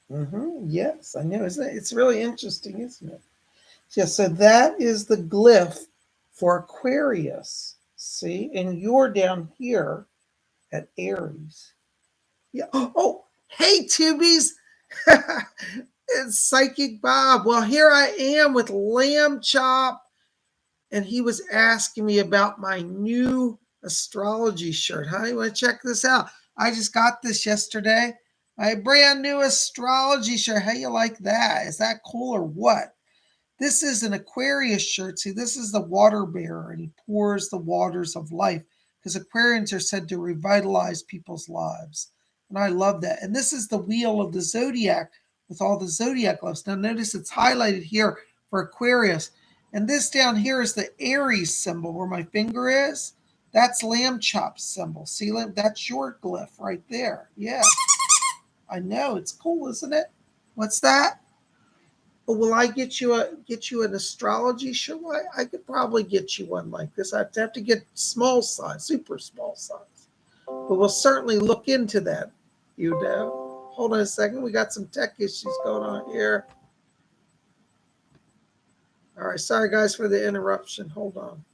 Yes, I know. Isn't it? It's really interesting, isn't it? Yeah, so that is the glyph for Aquarius. See? And you're down here at Aries. Yeah. Oh, hey, Tubies. It's Psychic Bob. Well, here I am with Lamb Chop, and he was asking me about my new astrology shirt. Huh? You want to check this out? I just got this yesterday. My brand new astrology shirt. How you like that? Is that cool or what? This is an Aquarius shirt. See, this is the water bearer, and he pours the waters of life because Aquarians are said to revitalize people's lives. And I love that. And this is the wheel of the zodiac with all the zodiac glyphs. Now, notice it's highlighted here for Aquarius. And this down here is the Aries symbol where my finger is. That's lamb chop symbol. See, that's your glyph right there. Yeah, I know. It's cool, isn't it? What's that? But will I get you an astrology shirt? Well, I could probably get you one like this. I'd have to get small size, super small size. But we'll certainly look into that. You know. Hold on a second. We got some tech issues going on here. All right, sorry guys for the interruption. Hold on.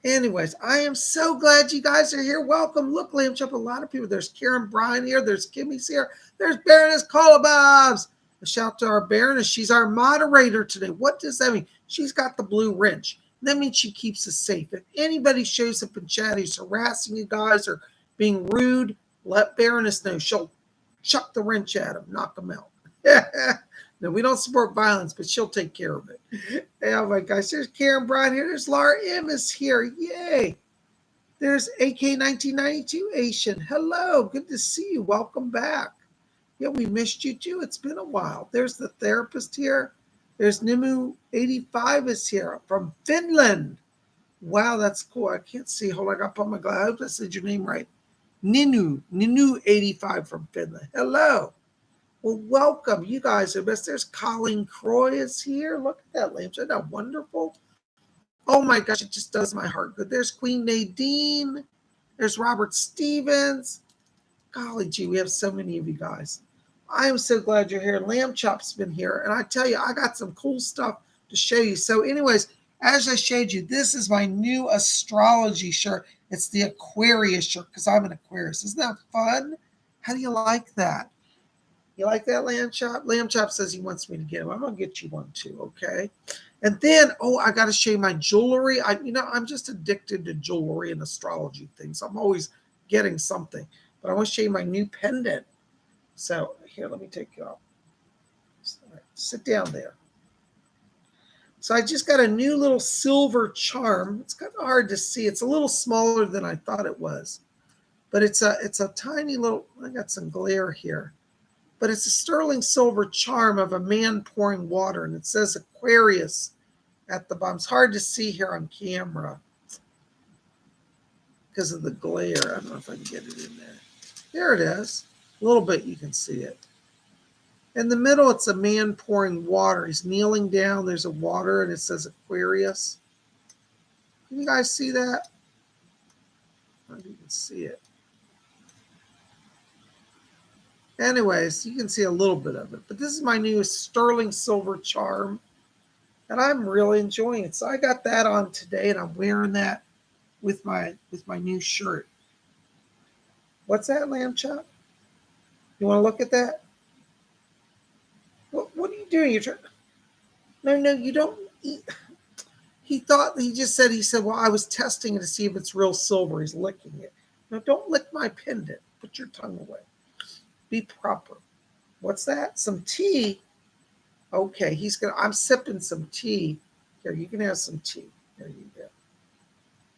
Anyways, I am so glad you guys are here. Welcome. Look, Lamb Chop, a lot of people. There's Karen Bryan here. There's Kimmy's here. There's Baroness Kolobobs. A shout to our Baroness. She's our moderator today. What does that mean? She's got the blue wrench. That means she keeps us safe. If anybody shows up in chat who's harassing you guys or being rude, let Baroness know. She'll chuck the wrench at him, knock him out. No, we don't support violence, but she'll take care of it. Hey, oh my gosh, there's Karen Bryan here. There's Laura M is here. Yay. There's AK1992 Asian. Hello, good to see you. Welcome back. Yeah, we missed you too. It's been a while. There's the therapist here. There's Nimu85 is here from Finland. Wow, that's cool. I can't see. Hold on, I got to put my glasses. I hope I said your name right. Ninu85 from Finland. Hello. Well, welcome. You guys are best. There's Colleen Croy is here. Look at that lamp. Isn't that wonderful? Oh my gosh, it just does my heart good. There's Queen Nadine. There's Robert Stevens. Golly gee, we have so many of you guys. I am so glad you're here. Lamb Chop's been here. And I tell you, I got some cool stuff to show you. So anyways, as I showed you, this is my new astrology shirt. It's the Aquarius shirt because I'm an Aquarius. Isn't that fun? How do you like that? You like that, Lamb Chop? Lamb Chop says he wants me to get him. I'm going to get you one too, okay? And then, I got to show you my jewelry. I'm just addicted to jewelry and astrology things. I'm always getting something. But I want to show you my new pendant. So here, let me take you off. Sit down there. So I just got a new little silver charm. It's kind of hard to see. It's a little smaller than I thought it was. But it's a tiny little, I got some glare here. But it's a sterling silver charm of a man pouring water. And it says Aquarius at the bottom. It's hard to see here on camera because of the glare. I don't know if I can get it in there. There it is. A little bit you can see it. In the middle, it's a man pouring water. He's kneeling down. There's a water, and it says Aquarius. Can you guys see that? I don't know if you can see it. Anyways, you can see a little bit of it. But this is my new sterling silver charm. And I'm really enjoying it. So I got that on today, and I'm wearing that with my new shirt. What's that, Lamb Chop? You want to look at that? What are you doing? You're trying. No, you don't eat. He said, well, I was testing it to see if it's real silver. He's licking it. No, don't lick my pendant. Put your tongue away. Be proper. What's that? Some tea? Okay, I'm sipping some tea. Here, you can have some tea. There you go.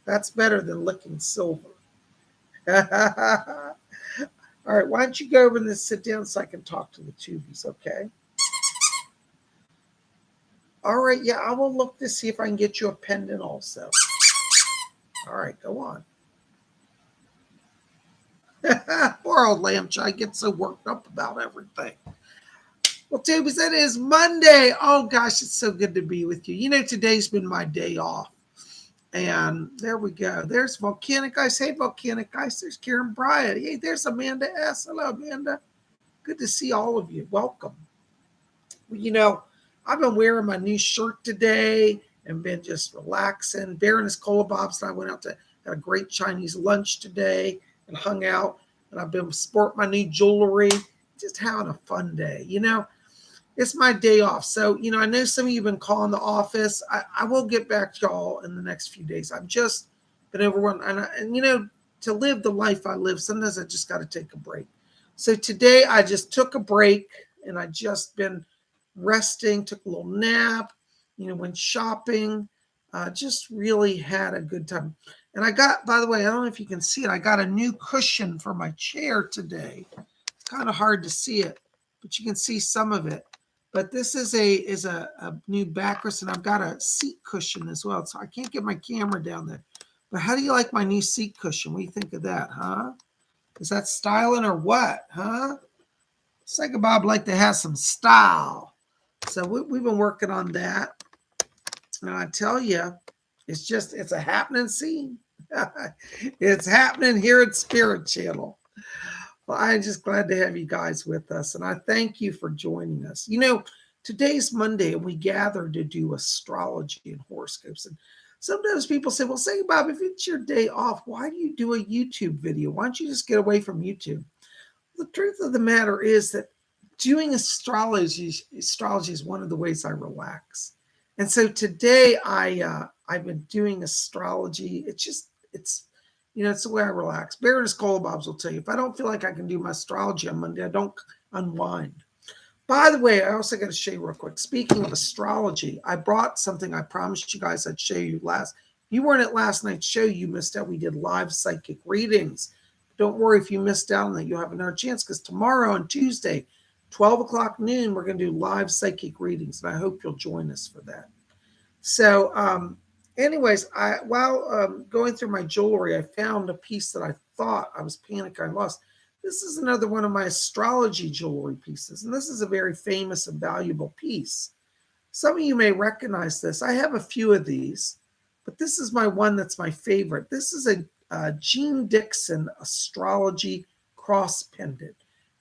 That's better than licking silver. All right, why don't you go over and sit down so I can talk to the tubies, okay? All right, yeah, I will look to see if I can get you a pendant also. All right, go on. Poor old Lamb Chop gets so worked up about everything. Well, tubies, that is Monday. Oh, gosh, it's so good to be with you. You know, today's been my day off. And there we go. There's Volcanic Ice. Hey, Volcanic Ice. There's Karen Bryant. Hey, there's Amanda S. Hello, Amanda. Good to see all of you. Welcome. You know, I've been wearing my new shirt today and been just relaxing. Baroness Kolobobs and I went out to had a great Chinese lunch today and hung out. And I've been sporting my new jewelry, just having a fun day. You know, it's my day off. So, you know, I know some of you have been calling the office. I will get back to y'all in the next few days. I've just been overrun. And you know, to live the life I live, sometimes I just got to take a break. So today I just took a break and I just been resting, took a little nap, you know, went shopping, just really had a good time. And I got, by the way, I don't know if you can see it, I got a new cushion for my chair today. It's kind of hard to see it, but you can see some of it. But this is a new backrest, and I've got a seat cushion as well. So I can't get my camera down there. But how do you like my new seat cushion? What do you think of that, huh? Is that styling or what, huh? PsychicBob like to have some style. So we've been working on that. And I tell you, it's a happening scene. It's happening here at Spirit Channel. Well, I'm just glad to have you guys with us. And I thank you for joining us. You know, today's Monday and we gather to do astrology and horoscopes. And sometimes people say, well, PsychicBob, if it's your day off, why do you do a YouTube video? Why don't you just get away from YouTube? The truth of the matter is that doing astrology is one of the ways I relax. And so today I've been doing astrology. It's you know, it's the way I relax. Baroness Kolobobs will tell you, if I don't feel like I can do my astrology on Monday, I don't unwind. By the way, I also got to show you real quick. Speaking of astrology, I brought something I promised you guys I'd show you last. If you weren't at last night's show, you missed out. We did live psychic readings. Don't worry if you missed out on that. You'll have another chance because tomorrow on Tuesday, 12 o'clock noon, we're going to do live psychic readings. And I hope you'll join us for that. So anyways, while going through my jewelry, I found a piece that I thought I was panicking I lost. This is another one of my astrology jewelry pieces. And this is a very famous and valuable piece. Some of you may recognize this. I have a few of these, but this is my one that's my favorite. This is a Jean Dixon astrology cross pendant.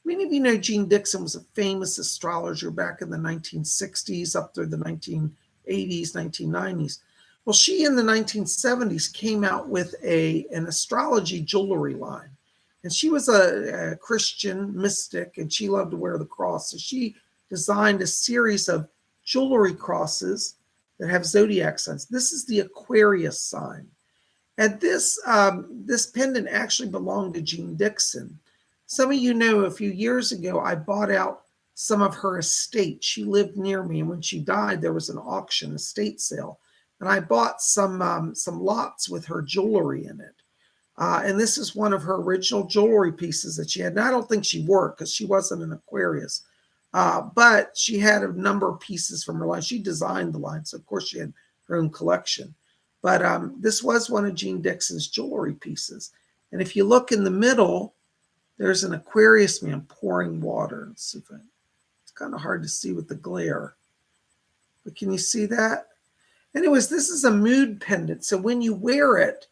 Many of you know Jean Dixon was a famous astrologer back in the 1960s up through the 1980s, 1990s. Well, she in the 1970s came out with an astrology jewelry line. And she was a Christian mystic, and she loved to wear the cross. So she designed a series of jewelry crosses that have zodiac signs. This is the Aquarius sign. And this pendant actually belonged to Jean Dixon. Some of you know a few years ago, I bought out some of her estate. She lived near me, and when she died, there was an auction, estate sale. And I bought some lots with her jewelry in it. And this is one of her original jewelry pieces that she had. And I don't think she wore it because she wasn't an Aquarius. But she had a number of pieces from her line. She designed the line, so of course she had her own collection. But this was one of Jean Dixon's jewelry pieces. And if you look in the middle, there's an Aquarius man pouring water. It's kind of hard to see with the glare. But can you see that? Anyways, this is a mood pendant. So when you wear it,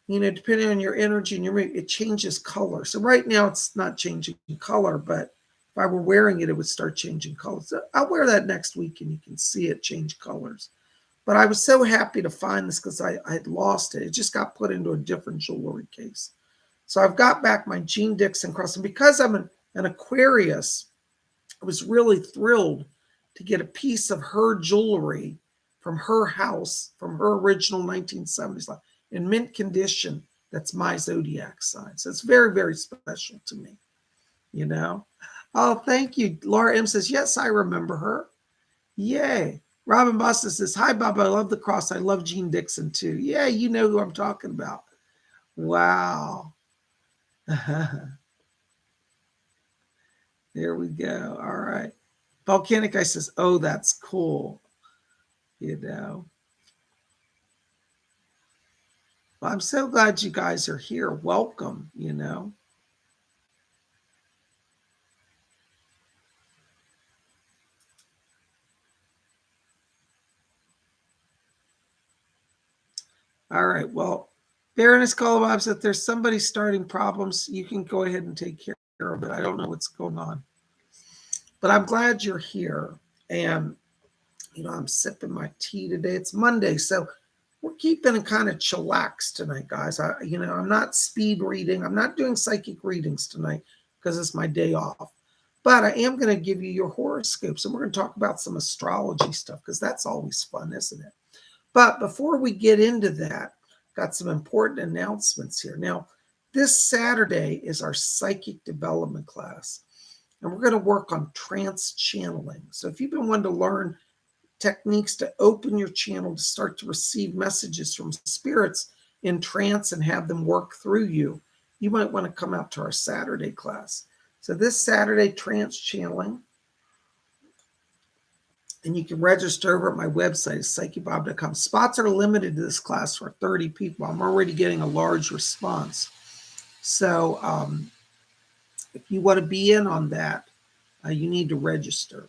you know, depending on your energy and your mood, it changes color. So right now it's not changing color, but if I were wearing it, it would start changing colors. So I'll wear that next week and you can see it change colors. But I was so happy to find this because I had lost it. It just got put into a different jewelry case. So I've got back my Jean Dixon cross. And because I'm an Aquarius, I was really thrilled to get a piece of her jewelry from her house, from her original 1970s line, in mint condition. That's my zodiac sign. So it's very, very special to me, you know. Oh, thank you. Laura M says, yes, I remember her. Yay. Robin Boston says, hi, Bob. I love the cross. I love Jean Dixon, too. Yeah, you know who I'm talking about. Wow. There we go. All right. Volcanic Guy says, oh, that's cool. You know. Well, I'm so glad you guys are here. Welcome, you know. All right. Well, Baroness Kolobobs, if there's somebody starting problems, you can go ahead and take care of it. I don't know what's going on. But I'm glad you're here. And, I'm sipping my tea today. It's Monday, so we're keeping it kind of chillax tonight, guys. I'm not speed reading. I'm not doing psychic readings tonight because it's my day off. But I am going to give you your horoscopes, and we're going to talk about some astrology stuff because that's always fun, isn't it? But before we get into that, got some important announcements here. Now, this Saturday is our psychic development class, and we're going to work on trance channeling. So if you've been wanting to learn techniques to open your channel to start to receive messages from spirits in trance and have them work through you, you might want to come out to our Saturday class. So this Saturday, trance channeling, and you can register over at my website, PsychicBob.com. Spots are limited to this class for 30 people. I'm already getting a large response. So if you want to be in on that, you need to register.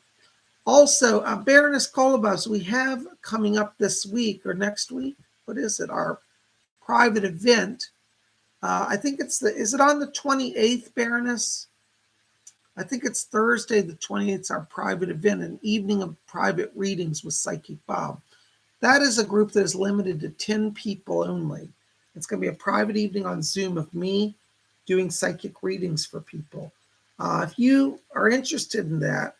Also, Baroness Kolobos, we have coming up this week or next week, what is it? Our private event. I think is it on the 28th, Baroness? I think it's Thursday, the 28th. It's our private event, an evening of private readings with Psychic Bob. That is a group that is limited to 10 people only. It's going to be a private evening on Zoom of me doing psychic readings for people. If you are interested in that,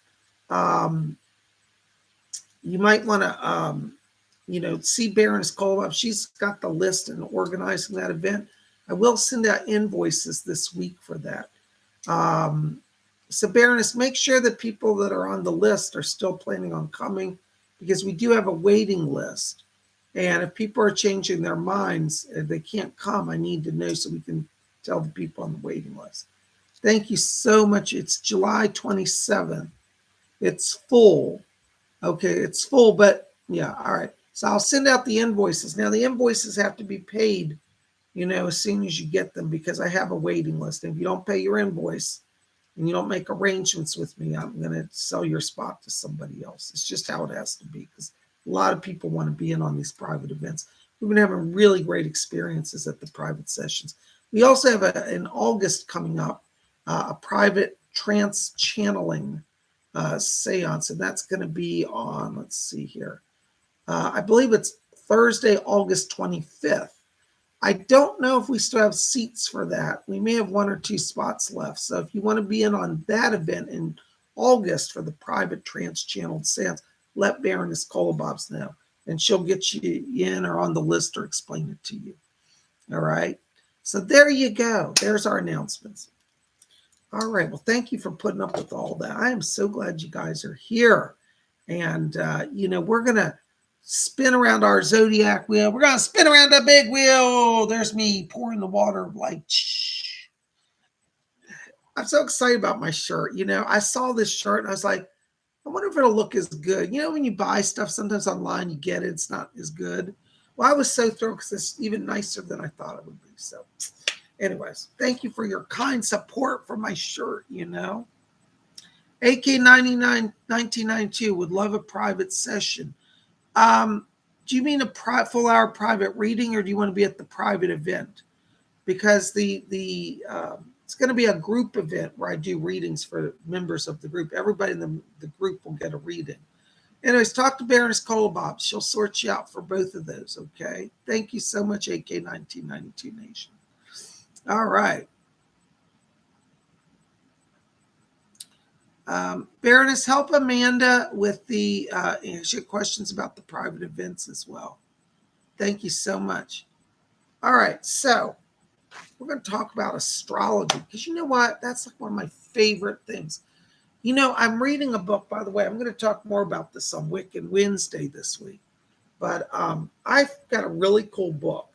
you might want to, see Baroness Kolobov. She's got the list and organizing that event. I will send out invoices this week for that. So Baroness, make sure that people that are on the list are still planning on coming, because we do have a waiting list. And if people are changing their minds, if they can't come, I need to know so we can tell the people on the waiting list. Thank you so much. It's July 27th. It's full. Okay, it's full, but yeah, all right. So I'll send out the invoices. Now, the invoices have to be paid, as soon as you get them, because I have a waiting list. And if you don't pay your invoice and you don't make arrangements with me, I'm going to sell your spot to somebody else. It's just how it has to be, because a lot of people want to be in on these private events. We've been having really great experiences at the private sessions. We also have in August coming up, a private trance channeling seance, and that's going to be on, let's see here, I believe it's Thursday, August 25th. I don't know if we still have seats for that. We may have 1 or 2 spots left. So if you want to be in on that event in August for the private trance channeled seance, let Baroness Kolobobs know, and she'll get you in or on the list or explain it to you. All right. So there you go. There's our announcements. All right. Well, thank you for putting up with all that. I am so glad you guys are here. And, we're going to spin around our zodiac wheel. We're going to spin around the big wheel. There's me pouring the water of light. I'm so excited about my shirt. I saw this shirt and I was like, I wonder if it'll look as good. When you buy stuff, sometimes online you get it, it's not as good. Well, I was so thrilled because it's even nicer than I thought it would be. So anyways, thank you for your kind support for my shirt, AK99 1992 would love a private session. Do you mean a full hour private reading, or do you want to be at the private event? Because it's going to be a group event where I do readings for members of the group. Everybody in the group will get a reading. Anyways, talk to Baroness Kolobob. She'll sort you out for both of those, okay? Thank you so much, AK1992 Nation. All right. Baroness, help Amanda with she had questions about the private events as well. Thank you so much. All right, so we're going to talk about astrology, because you know what? That's like one of my favorite things. I'm reading a book, by the way. I'm going to talk more about this on Wiccan Wednesday this week. But I've got a really cool book.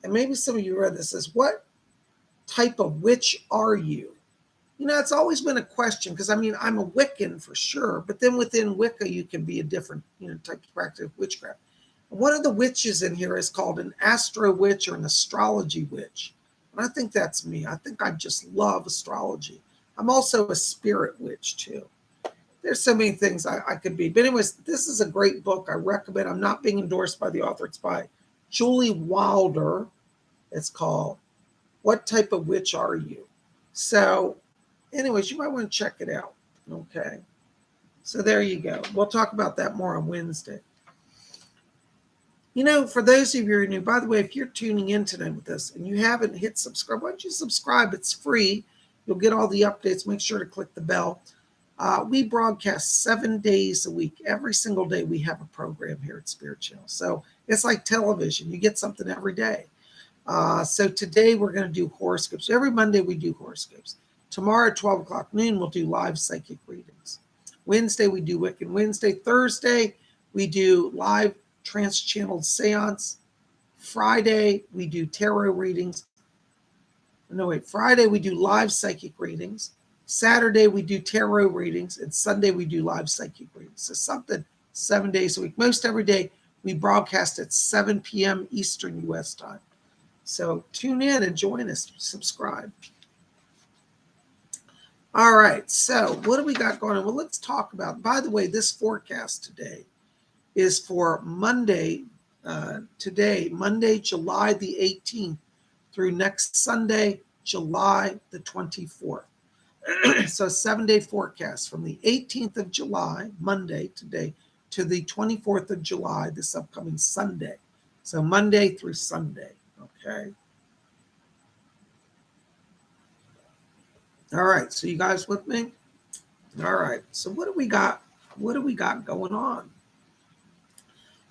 And maybe some of you read this. Is what type of witch are you? It's always been a question, because I'm a Wiccan for sure, but then within Wicca, you can be a different, type of practice of witchcraft. One of the witches in here is called an astro witch or an astrology witch. And I think that's me. I think I just love astrology. I'm also a spirit witch too. There's so many things I could be. But anyways, this is a great book. I recommend. I'm not being endorsed by the author. It's by Julie Wilder. It's called What Type of Witch Are You? So anyways, you might want to check it out. Okay. So there you go. We'll talk about that more on Wednesday. For those of you who are new, by the way, if you're tuning in tonight with us and you haven't hit subscribe, why don't you subscribe? It's free. You'll get all the updates. Make sure to click the bell. We broadcast 7 days a week. Every single day we have a program here at Spirit Channel. So it's like television. You get something every day. So today we're going to do horoscopes. Every Monday we do horoscopes. Tomorrow at 12 o'clock noon, we'll do live psychic readings. Wednesday we do Wiccan Wednesday. Thursday we do live trans-channeled seance. Friday we do tarot readings. Friday we do live psychic readings. Saturday we do tarot readings, and Sunday we do live psychic readings. So something 7 days a week. Most every day we broadcast at 7 p.m. Eastern U.S. time. So tune in and join us. Subscribe. All right. So what do we got going on? Well, let's talk about, by the way, this forecast today is for Monday, Monday, July the 18th through next Sunday, July the 24th. So 7-day forecast from the 18th of July, Monday today, to the 24th of July, this upcoming Sunday. So Monday through Sunday. Okay. All right. So you guys with me? All right. So what do we got? What do we got going on?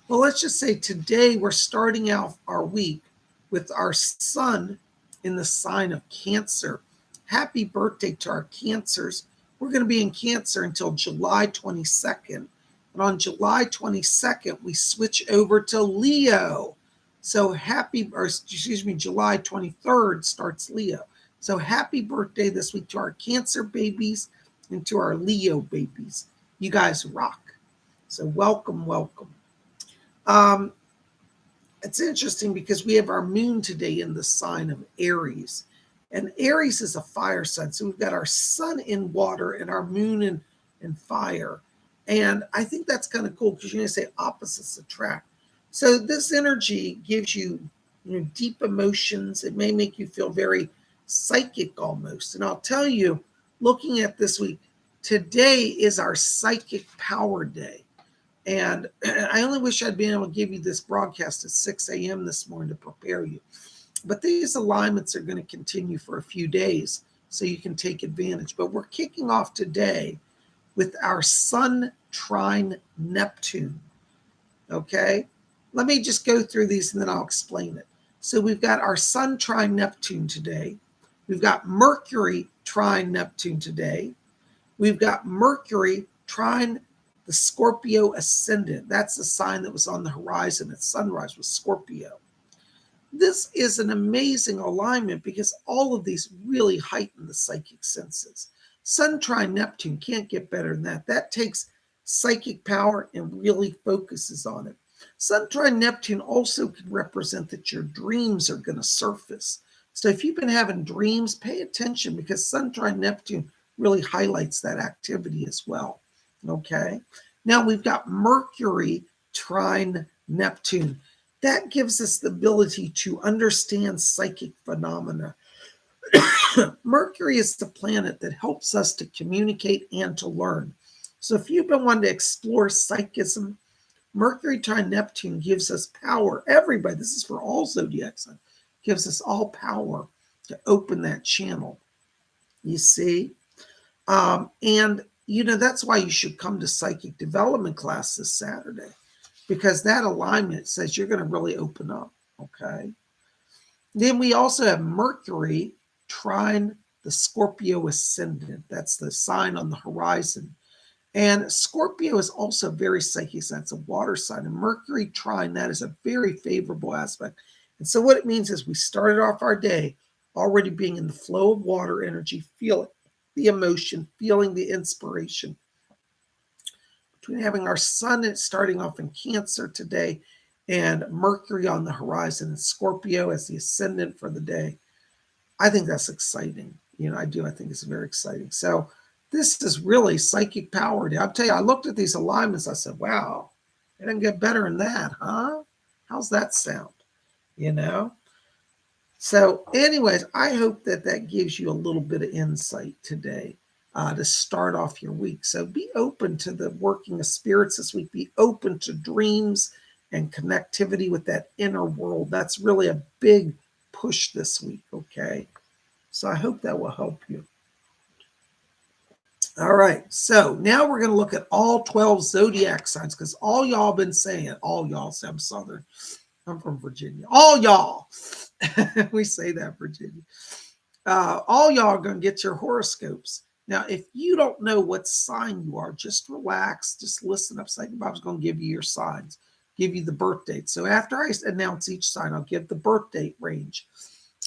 Well, let's just say today we're starting out our week with our sun in the sign of Cancer. Happy birthday to our Cancers. We're going to be in Cancer until July 22nd. And on July 22nd, we switch over to Leo. So July 23rd starts Leo. So happy birthday this week to our Cancer babies and to our Leo babies. You guys rock. So welcome, welcome. It's interesting because we have our moon today in the sign of Aries. And Aries is a fire sign. So we've got our sun in water and our moon in fire. And I think that's kind of cool because you're going to say opposites attract. So this energy gives you, deep emotions. It may make you feel very psychic almost. And I'll tell you, looking at this week, today is our psychic power day. And I only wish I'd been able to give you this broadcast at 6 a.m. this morning to prepare you. But these alignments are going to continue for a few days so you can take advantage. But we're kicking off today with our Sun Trine Neptune. Okay? Let me just go through these and then I'll explain it. So we've got our Sun Trine Neptune today. We've got Mercury Trine Neptune today. We've got Mercury Trine the Scorpio Ascendant. That's the sign that was on the horizon at sunrise with Scorpio. This is an amazing alignment because all of these really heighten the psychic senses. Sun Trine Neptune can't get better than that. That takes psychic power and really focuses on it. Sun Trine Neptune also can represent that your dreams are going to surface. So if you've been having dreams, pay attention because Sun Trine Neptune really highlights that activity as well. Okay. Now we've got Mercury Trine Neptune. That gives us the ability to understand psychic phenomena. Mercury is the planet that helps us to communicate and to learn. So if you've been wanting to explore psychism, Mercury Trine Neptune gives us power. Everybody, this is for all zodiac signs, gives us all power to open that channel. You see? And that's why you should come to psychic development class this Saturday, because that alignment says you're going to really open up. Okay. Then we also have Mercury Trine the Scorpio Ascendant. That's the sign on the horizon. And Scorpio is also very psychic sign. It's a water sign. And Mercury Trine, that is a very favorable aspect. And so what it means is we started off our day already being in the flow of water energy, feeling the emotion, feeling the inspiration. Between having our sun starting off in Cancer today and Mercury on the horizon and Scorpio as the ascendant for the day, I think that's exciting. I think it's very exciting. So this is really psychic power. I'll tell you, I looked at these alignments. I said, wow, it didn't get better than that, huh? How's that sound? So anyways, I hope that that gives you a little bit of insight today to start off your week. So be open to the working of spirits this week. Be open to dreams and connectivity with that inner world. That's really a big push this week, okay? So I hope that will help you. All right, so now we're going to look at all 12 zodiac signs because all y'all been saying, all y'all say I'm Southern. I'm from Virginia. All y'all. We say that, Virginia. All y'all are going to get your horoscopes. Now, if you don't know what sign you are, just relax. Just listen up. PsychicBob's going to give you your signs, give you the birth date. So after I announce each sign, I'll give the birth date range.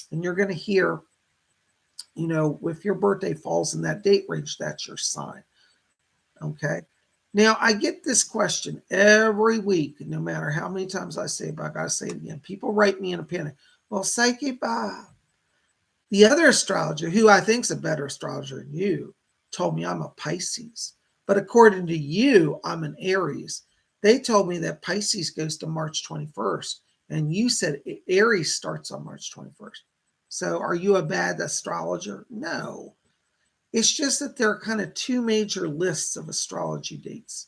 And you're going to hear, you know, if your birthday falls in that date range, that's your sign. Okay. Now, I get this question every week, no matter how many times I say it, but I got to say it again. People write me in a panic. Well, PsychicBob, the other astrologer, who I think is a better astrologer than you, told me I'm a Pisces. But according to you, I'm an Aries. They told me that Pisces goes to March 21st. And you said Aries starts on March 21st. So are you a bad astrologer? No. It's just that there are kind of two major lists of astrology dates.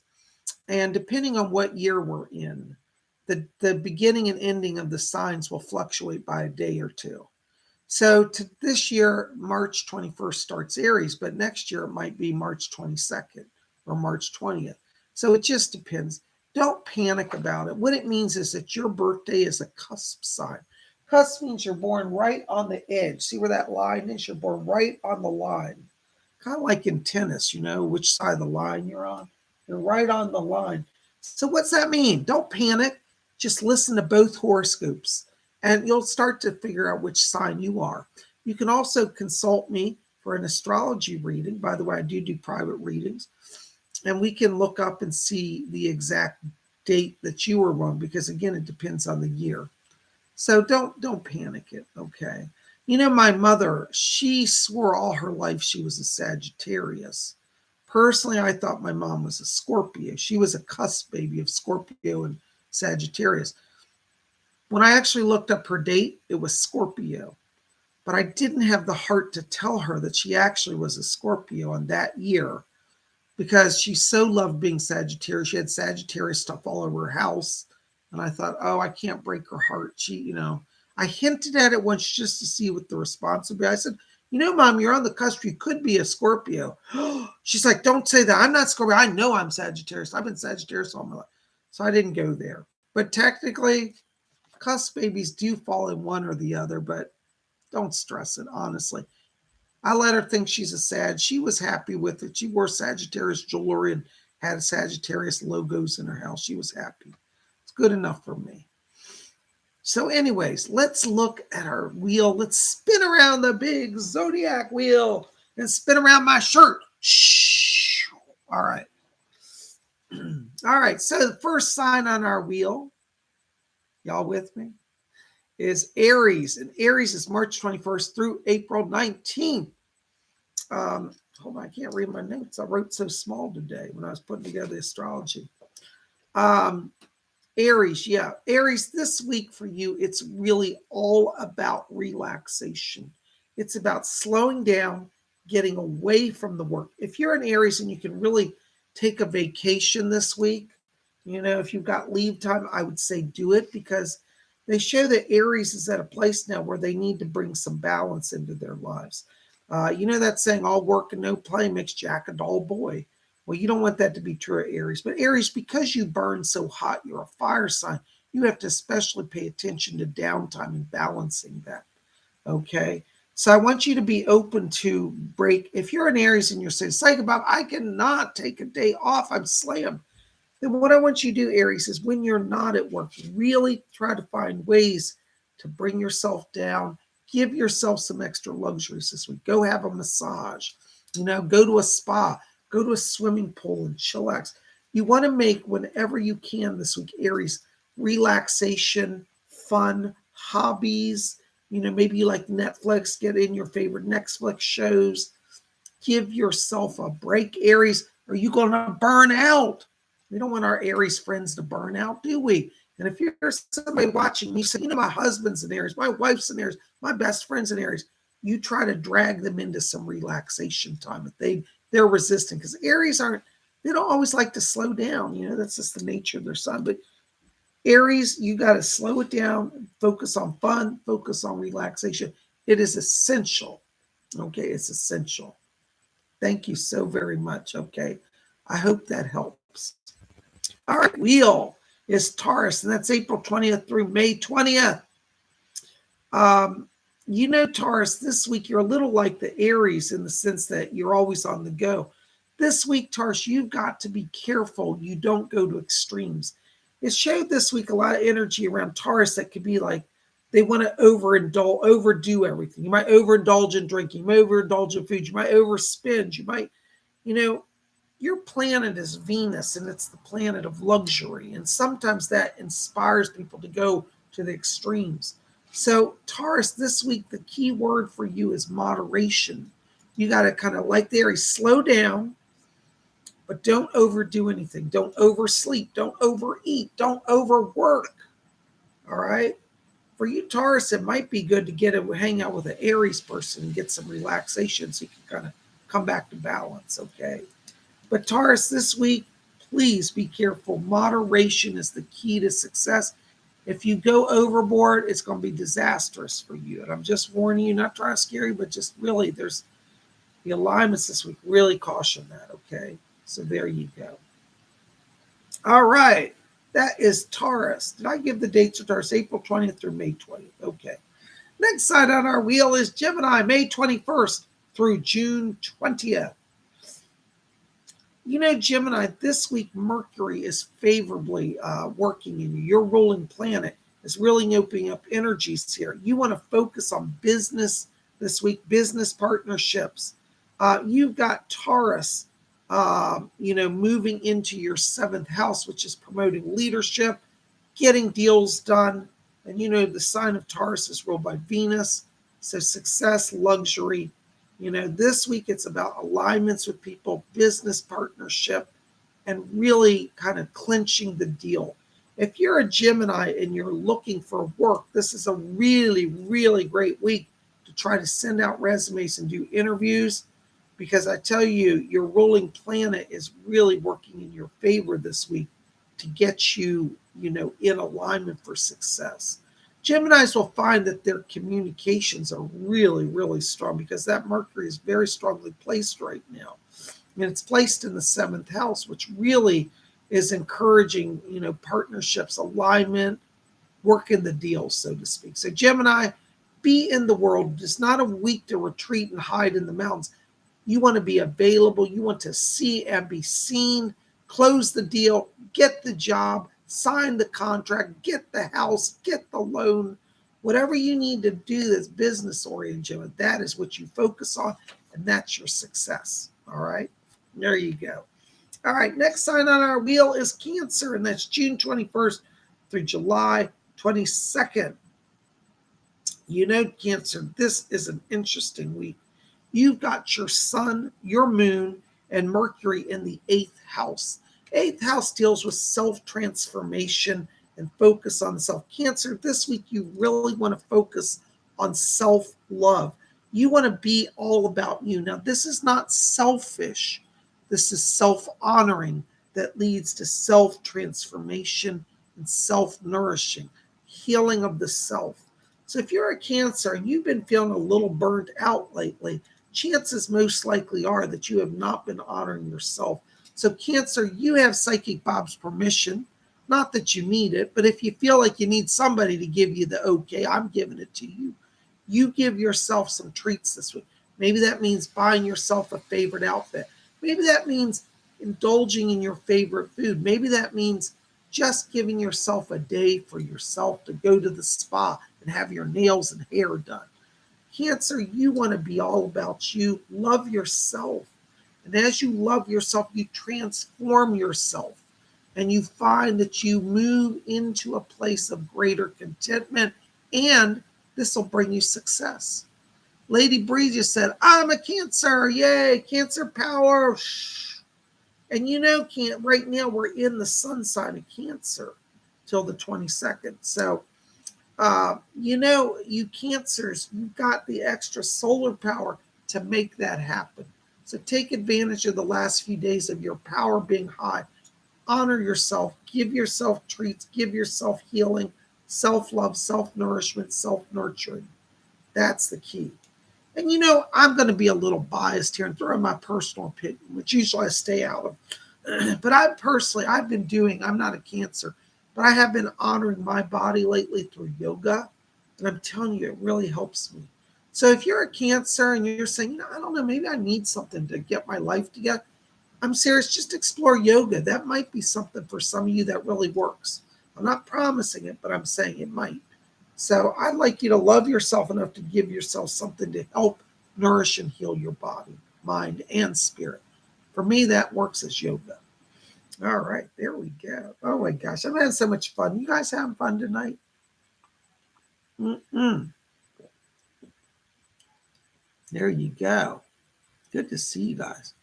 And depending on what year we're in, the beginning and ending of the signs will fluctuate by a day or two. So this year, March 21st starts Aries, but next year it might be March 22nd or March 20th. So it just depends. Don't panic about it. What it means is that your birthday is a cusp sign. Cusp means you're born right on the edge. See where that line is? You're born right on the line. Kind of like in tennis, you know, which side of the line you're on. You're right on the line. So what's that mean? Don't panic. Just listen to both horoscopes and you'll start to figure out which sign you are. You can also consult me for an astrology reading. By the way, I do private readings. And we can look up and see the exact date that you were born because, again, it depends on the year. So don't panic it, okay? You know, my mother, she swore all her life she was a Sagittarius. Personally, I thought my mom was a Scorpio. She was a cusp baby of Scorpio and Sagittarius. When I actually looked up her date, it was Scorpio. But I didn't have the heart to tell her that she actually was a Scorpio in that year because she so loved being Sagittarius. She had Sagittarius stuff all over her house. And I thought, oh, I can't break her heart. She, you know, I hinted at it once just to see what the response would be. I said, you know, Mom, you're on the cusp. You could be a Scorpio. She's like, don't say that. I'm not Scorpio. I know I'm Sagittarius. I've been Sagittarius all my life. So I didn't go there. But technically, cusp babies do fall in one or the other, but don't stress it, honestly. I let her think she's a Sag. She was happy with it. She wore Sagittarius jewelry and had Sagittarius logos in her house. She was happy. It's good enough for me. So anyways, let's look at our wheel. Let's spin around the big zodiac wheel and spin around my shirt. Shh. All right. All right. So the first sign on our wheel, y'all with me, is Aries. And Aries is March 21st through April 19th. Hold on, I can't read my notes. I wrote so small today when I was putting together the astrology. Aries, yeah. Aries, this week for you, it's really all about relaxation. It's about slowing down, getting away from the work. If you're an Aries and you can really take a vacation this week, you know, if you've got leave time, I would say do it because they show that Aries is at a place now where they need to bring some balance into their lives. You know that saying, all work and no play makes Jack a dull boy. Well, you don't want that to be true of Aries. But Aries, because you burn so hot, you're a fire sign, you have to especially pay attention to downtime and balancing that. Okay? So I want you to be open to break. If you're an Aries and you're saying, PsychicBob, I cannot take a day off, I'm slammed. Then what I want you to do, Aries, is when you're not at work, really try to find ways to bring yourself down. Give yourself some extra luxuries this week. Go have a massage, you know, go to a spa, go to a swimming pool and chillax. You want to make, whenever you can this week, Aries, relaxation, fun, hobbies. You know, maybe you like Netflix, get in your favorite Netflix shows. Give yourself a break, Aries. Are you going to burn out? We don't want our Aries friends to burn out, do we? And if you're somebody watching, you say, my husband's an Aries, my wife's an Aries, my best friend's an Aries, you try to drag them into some relaxation time. If they're resistant, because Aries they don't always like to slow down. That's just the nature of their sign. But Aries, you got to slow it down, focus on fun, focus on relaxation. It is essential. Okay, it's essential. Thank you so very much. Okay, I hope that helps. All right, wheel is Taurus, and that's April 20th through May 20th. Taurus, this week you're a little like the Aries in the sense that you're always on the go. This week, Taurus, you've got to be careful you don't go to extremes. It showed this week a lot of energy around Taurus that could be like they want to overdo everything. You might overindulge in drinking, you might overindulge in food, you might overspend, you might, your planet is Venus, and it's the planet of luxury. And sometimes that inspires people to go to the extremes. So Taurus, this week, the key word for you is moderation. You got to kind of, like the Aries, slow down, but don't overdo anything. Don't oversleep. Don't overeat. Don't overwork. All right? For you, Taurus, it might be good to hang out with an Aries person and get some relaxation so you can kind of come back to balance, okay? But Taurus, this week, please be careful. Moderation is the key to success. If you go overboard, it's going to be disastrous for you. And I'm just warning you, not trying to scare you, but just really, there's the alignments this week. Really caution that, okay? So there you go. All right. That is Taurus. Did I give the dates for Taurus? April 20th through May 20th. Okay. Next sign on our wheel is Gemini, May 21st through June 20th. Gemini, this week Mercury is favorably working in you. Your ruling planet is really opening up energies here. You want to focus on business this week, business partnerships. You've got Taurus, moving into your 7th house, which is promoting leadership, getting deals done. And the sign of Taurus is ruled by Venus. So success, luxury. This week it's about alignments with people, business partnership, and really kind of clinching the deal. If you're a Gemini and you're looking for work, this is a really, really great week to try to send out resumes and do interviews, because I tell you, your ruling planet is really working in your favor this week to get you, in alignment for success. Geminis will find that their communications are really, really strong because that Mercury is very strongly placed right now. And it's placed in the 7th house, which really is encouraging, partnerships, alignment, working the deal, so to speak. So Gemini, be in the world. It's not a week to retreat and hide in the mountains. You want to be available. You want to see and be seen, close the deal, get the job, sign the contract, get the house, get the loan, whatever you need to do that's business oriented, Gemini, that is what you focus on, and that's your success. All right, there you go. All right, next sign on our wheel is Cancer, and that's June 21st through July 22nd. Cancer, this is an interesting week. You've got your sun, your moon, and Mercury in the 8th house. 8th house deals with self-transformation and focus on self. Cancer, this week you really want to focus on self-love. You want to be all about you. Now, this is not selfish. This is self-honoring that leads to self-transformation and self-nourishing, healing of the self. So if you're a Cancer and you've been feeling a little burnt out lately, chances most likely are that you have not been honoring yourself. So Cancer, you have Psychic Bob's permission. Not that you need it, but if you feel like you need somebody to give you the okay, I'm giving it to you. You give yourself some treats this week. Maybe that means buying yourself a favorite outfit. Maybe that means indulging in your favorite food. Maybe that means just giving yourself a day for yourself to go to the spa and have your nails and hair done. Cancer, you want to be all about you. Love yourself. And as you love yourself, you transform yourself. And you find that you move into a place of greater contentment, and this will bring you success. Lady Bree just said, I'm a Cancer. Yay, Cancer power. Shh. And right now we're in the sun sign of Cancer. till the 22nd. So, you Cancers, you've got the extra solar power to make that happen. So take advantage of the last few days of your power being high. Honor yourself, give yourself treats, give yourself healing, self-love, self-nourishment, self-nurturing. That's the key. And I'm going to be a little biased here and throw in my personal opinion, which usually I stay out of. But I'm not a Cancer, but I have been honoring my body lately through yoga. And I'm telling you, it really helps me. So if you're a Cancer and you're saying, I don't know, maybe I need something to get my life together, I'm serious, just explore yoga. That might be something for some of you that really works. I'm not promising it, but I'm saying it might. So I'd like you to love yourself enough to give yourself something to help nourish and heal your body, mind, and spirit. For me, that works as yoga. All right, there we go. Oh my gosh, I'm having so much fun. You guys having fun tonight? There you go. Good to see you guys.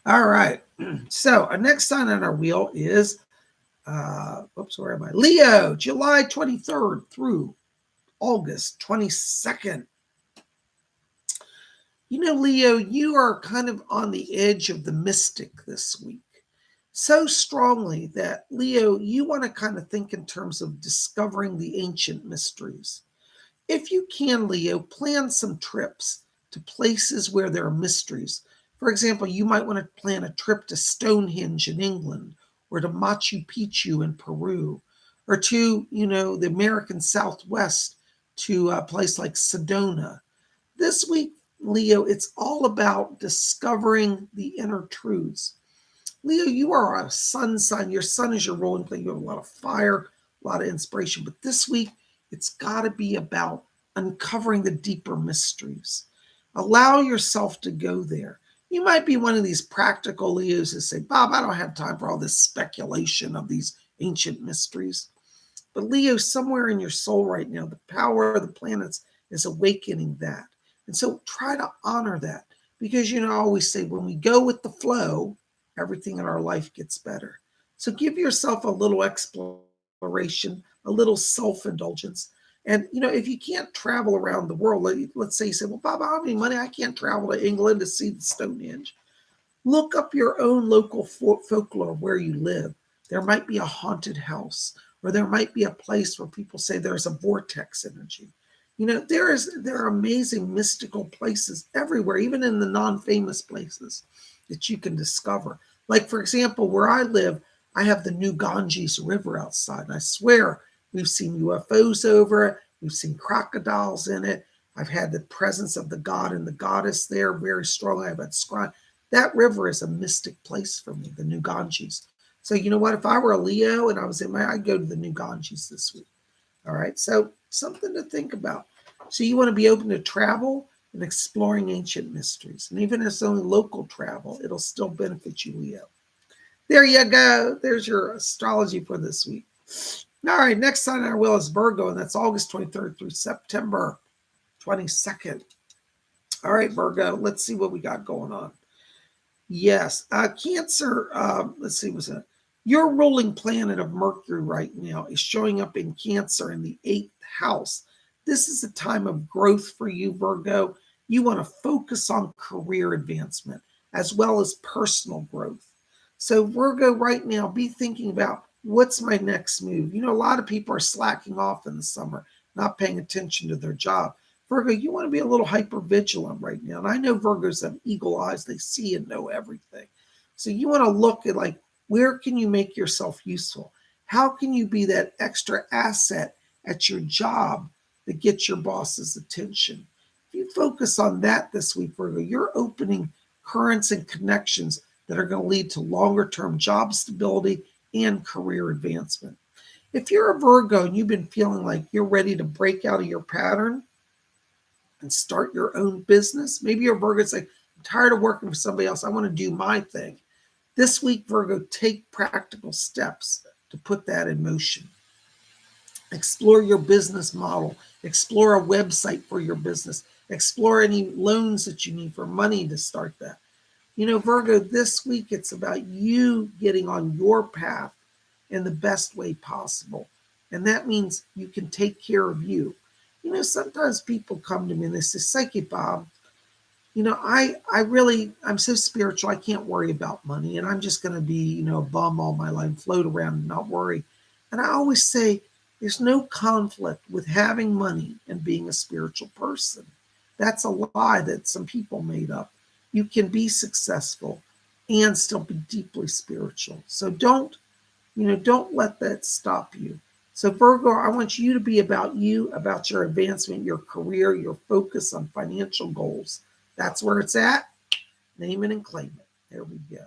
All right. So our next sign on our wheel is, where am I? Leo, July 23rd through August 22nd. Leo, you are kind of on the edge of the mystic this week. So strongly that, Leo, you want to kind of think in terms of discovering the ancient mysteries. If you can, Leo, plan some trips to places where there are mysteries. For example, you might want to plan a trip to Stonehenge in England, or to Machu Picchu in Peru, or to, the American Southwest, to a place like Sedona. This week, Leo, it's all about discovering the inner truths. Leo, you are a sun sign. Your sun is your ruling planet. You have a lot of fire, a lot of inspiration. But this week, it's got to be about uncovering the deeper mysteries. Allow yourself to go there. You might be one of these practical Leos that say, Bob, I don't have time for all this speculation of these ancient mysteries. But Leo, somewhere in your soul right now, the power of the planets is awakening that. And so try to honor that. Because, I always say, when we go with the flow, everything in our life gets better. So give yourself a little exploration, a little self-indulgence. And, if you can't travel around the world, let's say you say, well, Bob, I don't have any money. I can't travel to England to see the Stonehenge. Look up your own local folklore where you live. There might be a haunted house, or there might be a place where people say there's a vortex energy. There are amazing mystical places everywhere, even in the non-famous places that you can discover. Like, for example, where I live, I have the New Ganges River outside. And I swear we've seen UFOs over it. We've seen crocodiles in it. I've had the presence of the god and the goddess there very strong. I've had scrying. That river is a mystic place for me, the New Ganges. So you know what? If I were a Leo and I was I'd go to the New Ganges this week. All right. So something to think about. So you want to be open to travel and exploring ancient mysteries. And even if it's only local travel, it'll still benefit you, Leo. There you go. There's your astrology for this week. All right. Next sign on our wheel is Virgo, and that's August 23rd through September 22nd. All right, Virgo. Let's see what we got going on. Yes. Cancer. Let's see what's that. Your ruling planet of Mercury right now is showing up in Cancer in the 8th house. This is a time of growth for you, Virgo. You want to focus on career advancement as well as personal growth. So Virgo, right now, be thinking about, what's my next move? A lot of people are slacking off in the summer, not paying attention to their job. Virgo, you want to be a little hyper vigilant right now. And I know Virgos have eagle eyes. They see and know everything. So you want to look at, where can you make yourself useful? How can you be that extra asset at your job that gets your boss's attention? If you focus on that this week, Virgo, you're opening currents and connections that are going to lead to longer-term job stability and career advancement. If you're a Virgo and you've been feeling like you're ready to break out of your pattern and start your own business, maybe you're a Virgo and say, I'm tired of working for somebody else. I want to do my thing. This week, Virgo, take practical steps to put that in motion. Explore your business model. Explore a website for your business. Explore any loans that you need for money to start that. Virgo, this week it's about you getting on your path in the best way possible. And that means you can take care of you. Sometimes people come to me and they say, Psychic Bob, I'm so spiritual, I can't worry about money. And I'm just going to be, a bum all my life, float around and not worry. And I always say, there's no conflict with having money and being a spiritual person. That's a lie that some people made up. You can be successful and still be deeply spiritual. So don't let that stop you. So Virgo, I want you to be about you, about your advancement, your career, your focus on financial goals. That's where it's at. Name it and claim it. There we go.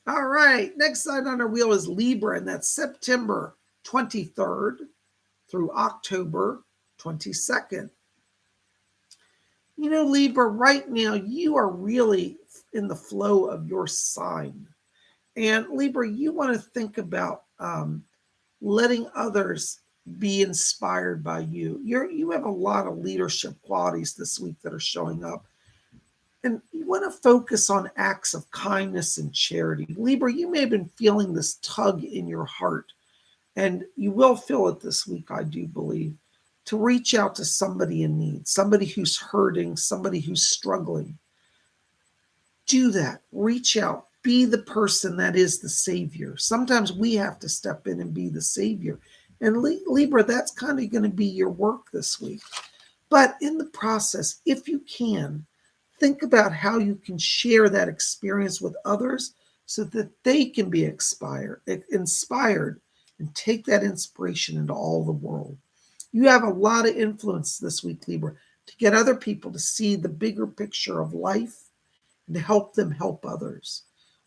All right. Next sign on our wheel is Libra, and that's September 23rd through October 22nd. Libra, right now, you are really in the flow of your sign. And Libra, you want to think about letting others be inspired by you. You have a lot of leadership qualities this week that are showing up. And you want to focus on acts of kindness and charity. Libra, you may have been feeling this tug in your heart, and you will feel it this week, I do believe, to reach out to somebody in need, somebody who's hurting, somebody who's struggling. Do that. Reach out. Be the person that is the savior. Sometimes we have to step in and be the savior. And Libra, that's kind of going to be your work this week. But in the process, if you can, think about how you can share that experience with others so that they can be inspired and take that inspiration into all the world. You have a lot of influence this week, Libra, to get other people to see the bigger picture of life and to help them help others.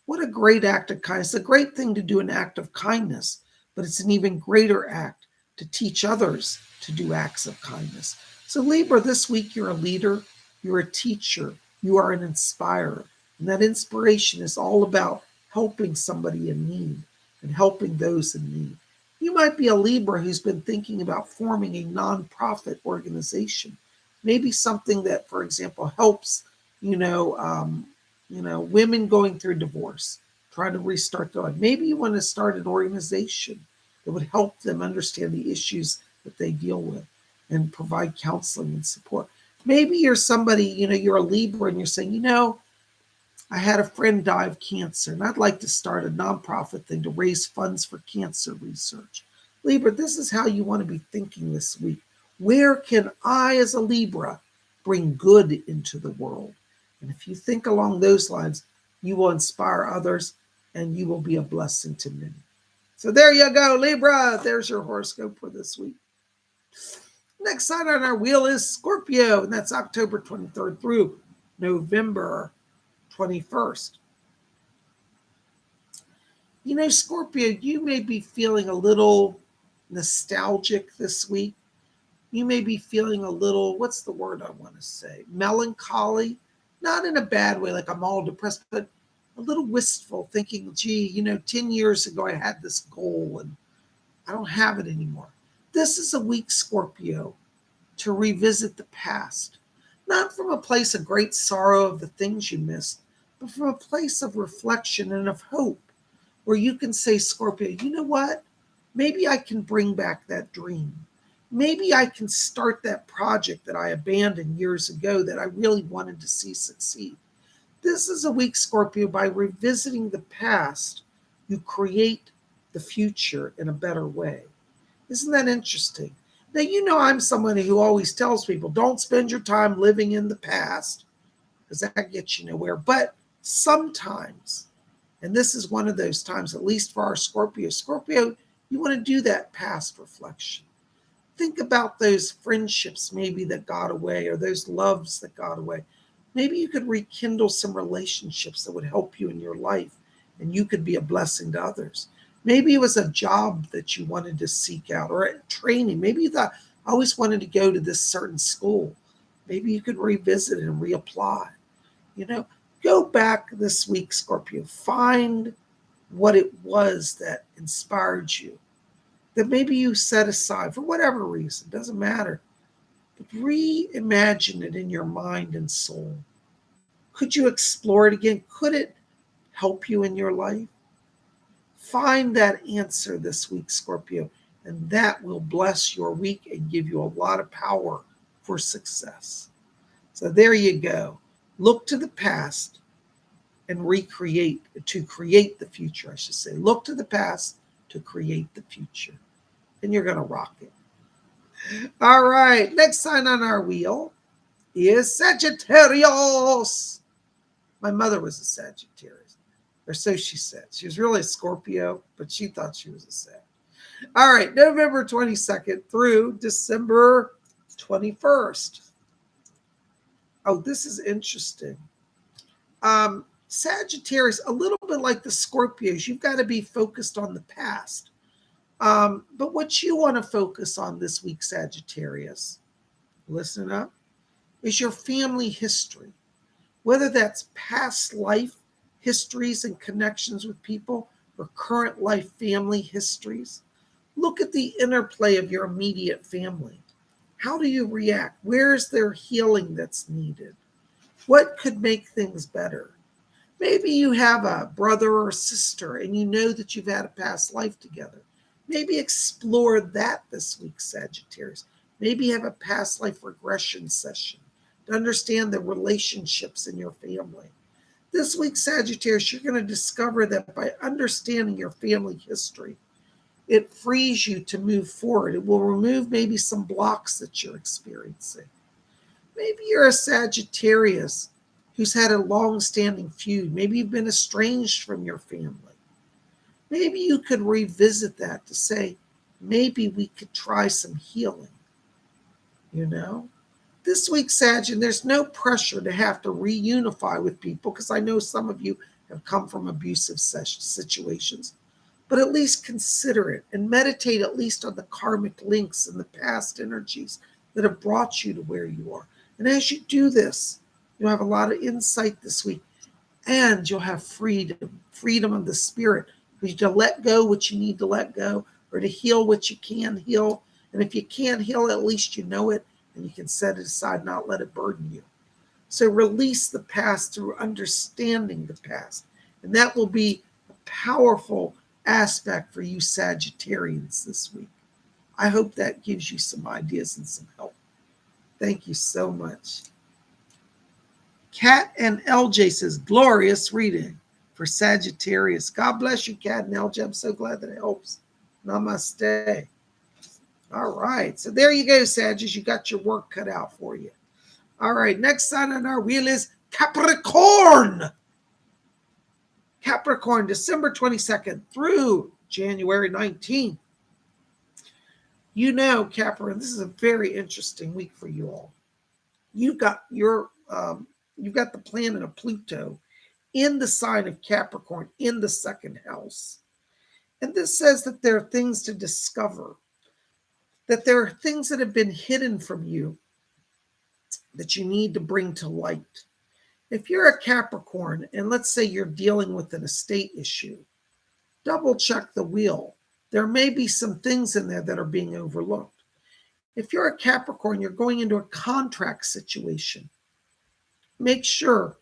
What a great act of kindness. It's a great thing to do an act of kindness, but it's an even greater act to teach others to do acts of kindness. So Libra, this week you're a leader, you're a teacher, you are an inspirer. And that inspiration is all about helping somebody in need and helping those in need. You might be a Libra who's been thinking about forming a nonprofit organization, maybe something that, for example, helps, women going through divorce, trying to restart their life. Maybe you want to start an organization that would help them understand the issues that they deal with and provide counseling and support. Maybe you're somebody, you're a Libra and you're saying, I had a friend die of cancer and I'd like to start a nonprofit thing to raise funds for cancer research. Libra, this is how you want to be thinking this week. Where can I, as a Libra, bring good into the world? And if you think along those lines, you will inspire others and you will be a blessing to many. So there you go, Libra. There's your horoscope for this week. Next sign on our wheel is Scorpio, and that's October 23rd through November 21st. Scorpio, you may be feeling a little nostalgic this week. You may be feeling a little, what's the word I want to say? Melancholy, not in a bad way, like I'm all depressed, but a little wistful, thinking, gee, 10 years ago I had this goal and I don't have it anymore. This is a week, Scorpio, to revisit the past, not from a place of great sorrow of the things you missed, but from a place of reflection and of hope, where you can say, Scorpio, you know what? Maybe I can bring back that dream. Maybe I can start that project that I abandoned years ago that I really wanted to see succeed. This is a week, Scorpio, by revisiting the past, you create the future in a better way. Isn't that interesting? Now, I'm somebody who always tells people, don't spend your time living in the past because that gets you nowhere. But sometimes, and this is one of those times, at least for our Scorpio, you want to do that past reflection. Think about those friendships maybe that got away or those loves that got away. Maybe you could rekindle some relationships that would help you in your life and you could be a blessing to others. Maybe it was a job that you wanted to seek out or a training. Maybe you thought, I always wanted to go to this certain school. Maybe you could revisit it and reapply. Go back this week, Scorpio. Find what it was that inspired you, that maybe you set aside for whatever reason, doesn't matter. But reimagine it in your mind and soul. Could you explore it again? Could it help you in your life? Find that answer this week, Scorpio, and that will bless your week and give you a lot of power for success. So there you go. Look to the past and to create the future, I should say. Look to the past to create the future. And you're going to rock it. All right. Next sign on our wheel is Sagittarius. My mother was a Sagittarius, or so she said. She was really a Scorpio, but she thought she was a Sag. All right. November 22nd through December 21st. Oh, this is interesting. Sagittarius, a little bit like the Scorpios, you've got to be focused on the past. But what you want to focus on this week, Sagittarius, listen up, is your family history. Whether that's past life histories and connections with people or current life family histories. Look at the interplay of your immediate family. How do you react? Where is there healing that's needed? What could make things better? Maybe you have a brother or sister and you know that you've had a past life together. Maybe explore that this week, Sagittarius. Maybe have a past life regression session to understand the relationships in your family. This week, Sagittarius, you're going to discover that by understanding your family history, it frees you to move forward. It will remove maybe some blocks that you're experiencing. Maybe you're a Sagittarius who's had a long-standing feud. Maybe you've been estranged from your family. Maybe you could revisit that to say, maybe we could try some healing. You know? This week, Sag, and there's no pressure to have to reunify with people because I know some of you have come from abusive situations. But at least consider it and meditate at least on the karmic links and the past energies that have brought you to where you are. And as you do this, you'll have a lot of insight this week, and you'll have freedom of the spirit for you to let go what you need to let go or to heal what you can heal. And if you can't heal, at least you know it and you can set it aside, not let it burden you. So release the past through understanding the past. And that will be a powerful aspect for you Sagittarians this week. I hope that gives you some ideas and some help. Thank you so much. Kat and LJ says, glorious reading for Sagittarius. God bless you, Kat and LJ. I'm so glad that it helps. Namaste. All right. So there you go, Sagittarius. You got your work cut out for you. All right. Next sign on our wheel is Capricorn. Capricorn, December 22nd through January 19th. You know, Capricorn, this is a very interesting week for you all. You've got the planet of Pluto in the sign of Capricorn in the second house. And this says that there are things to discover, that there are things that have been hidden from you that you need to bring to light. If you're a Capricorn, and let's say you're dealing with an estate issue, double check the wheel. There may be some things in there that are being overlooked. If you're a Capricorn, you're going into a contract situation. Make sure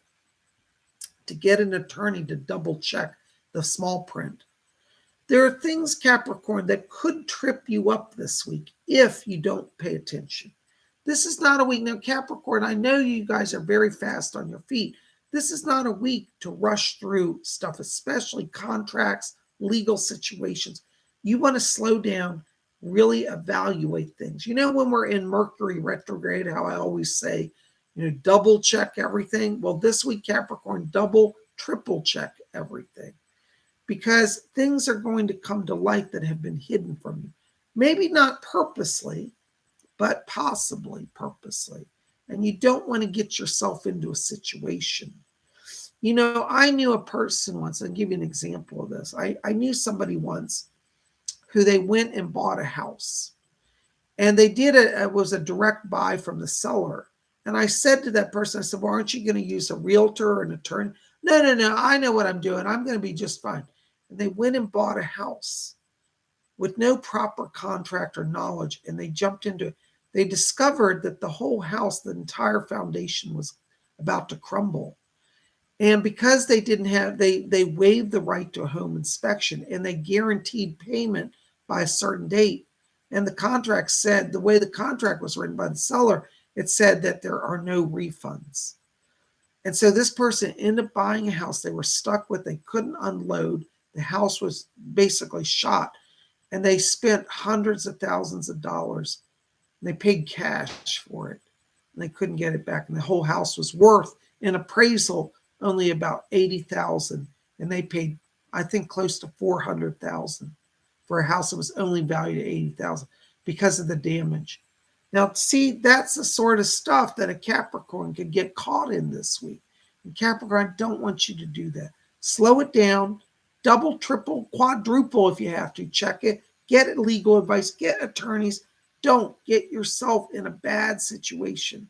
to get an attorney to double check the small print. There are things, Capricorn, that could trip you up this week if you don't pay attention. This is not a week. Now, Capricorn, I know you guys are very fast on your feet. This is not a week to rush through stuff, especially contracts, legal situations. You want to slow down, really evaluate things. You know, when we're in Mercury retrograde, how I always say, double check everything. Well, this week, Capricorn, double, triple check everything. Because things are going to come to light that have been hidden from you. Maybe not purposely, but possibly purposely. And you don't want to get yourself into a situation. I knew a person once. I'll give you an example of this. I knew somebody once who they went and bought a house. And they did it was a direct buy from the seller. And I said to that person, I said, well, aren't you going to use a realtor or an attorney? No, I know what I'm doing. I'm going to be just fine. And they went and bought a house with no proper contract or knowledge. And they jumped into it. They discovered that the whole house, the entire foundation was about to crumble. And because they didn't have, they waived the right to a home inspection, and they guaranteed payment by a certain date. And the contract said, the way the contract was written by the seller, it said that there are no refunds. And so this person ended up buying a house they were stuck with. They couldn't unload. The house was basically shot, and they spent hundreds of thousands of dollars. And they paid cash for it, and they couldn't get it back. And the whole house was worth, in appraisal, only about $80,000, and they paid, I think, close to $400,000 for a house that was only valued at $80,000 because of the damage. Now, see, that's the sort of stuff that a Capricorn could get caught in this week. And Capricorn, I don't want you to do that. Slow it down, double, triple, quadruple if you have to. Check it, get legal advice, get attorneys. Don't get yourself in a bad situation.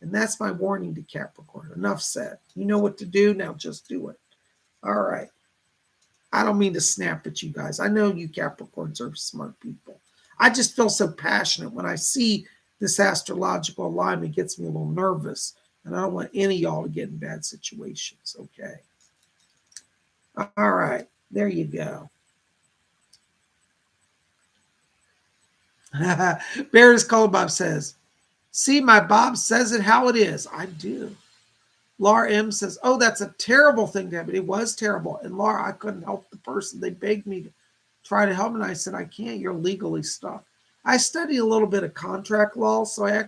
And that's my warning to Capricorn. Enough said. You know what to do. Now just do it. All right. I don't mean to snap at you guys. I know you Capricorns are smart people. I just feel so passionate when I see this astrological alignment. It gets me a little nervous. And I don't want any of y'all to get in bad situations. Okay. All right. There you go. Bear's Color Bob says, see, my Bob says it how it is. I do. Laura M says, oh, that's a terrible thing to happen. It was terrible. And Laura, I couldn't help the person. They begged me to try to help. And I said, I can't. You're legally stuck. I studied a little bit of contract law. So I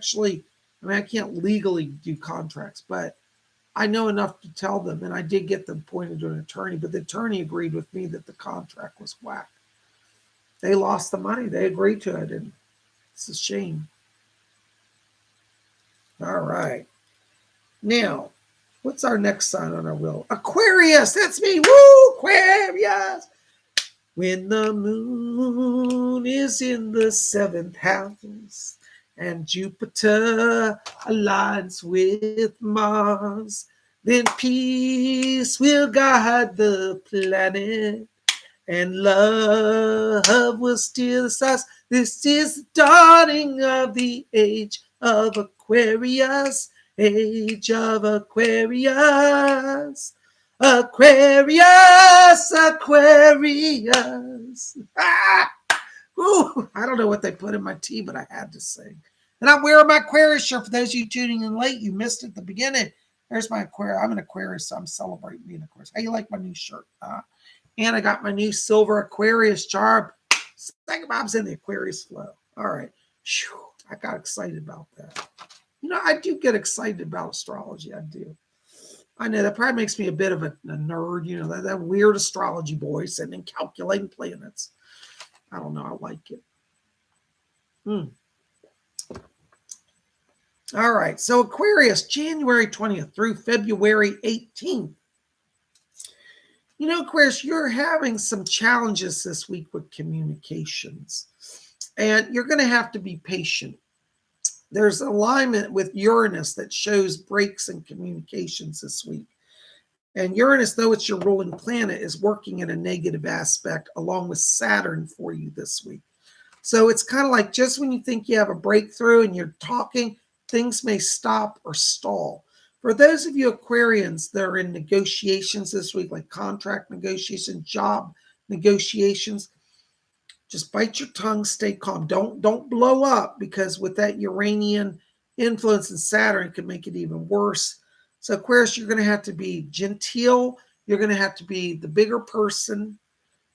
can't legally do contracts, but I know enough to tell them. And I did get them pointed to an attorney, but the attorney agreed with me that the contract was whack. They lost the money. They agreed to it. And it's a shame. All right. Now, what's our next sign on our wheel? Aquarius. That's me. Woo! Aquarius. When the moon is in the 7th house and Jupiter aligns with Mars, then peace will guide the planet and love will steal the stars. This is the dawning of the age of Aquarius. Age of Aquarius. Aquarius, Aquarius. Ah! Ooh, I don't know what they put in my tea, but I had to sing. And I'm wearing my Aquarius shirt. For those of you tuning in late, you missed it at the beginning. There's my Aquarius. I'm an Aquarius, so I'm celebrating being Aquarius. How you like my new shirt? And I got my new silver Aquarius charm. PsychicBob's in the Aquarius flow. All right. Whew, I got excited about that. You know, I do get excited about astrology. I do. I know that probably makes me a bit of a nerd, you know, that weird astrology boy sitting and calculating planets. I don't know. I like it. All right. So Aquarius, January 20th through February 18th. You know, Aquarius, you're having some challenges this week with communications, and you're going to have to be patient. There's alignment with Uranus that shows breaks in communications this week. And Uranus, though it's your ruling planet, is working in a negative aspect along with Saturn for you this week. So it's kind of like just when you think you have a breakthrough and you're talking, things may stop or stall. For those of you Aquarians that are in negotiations this week, like contract negotiations, job negotiations, just bite your tongue, stay calm. Don't blow up, because with that Uranian influence in Saturn, it could make it even worse. So Aquarius, you're going to have to be genteel. You're going to have to be the bigger person.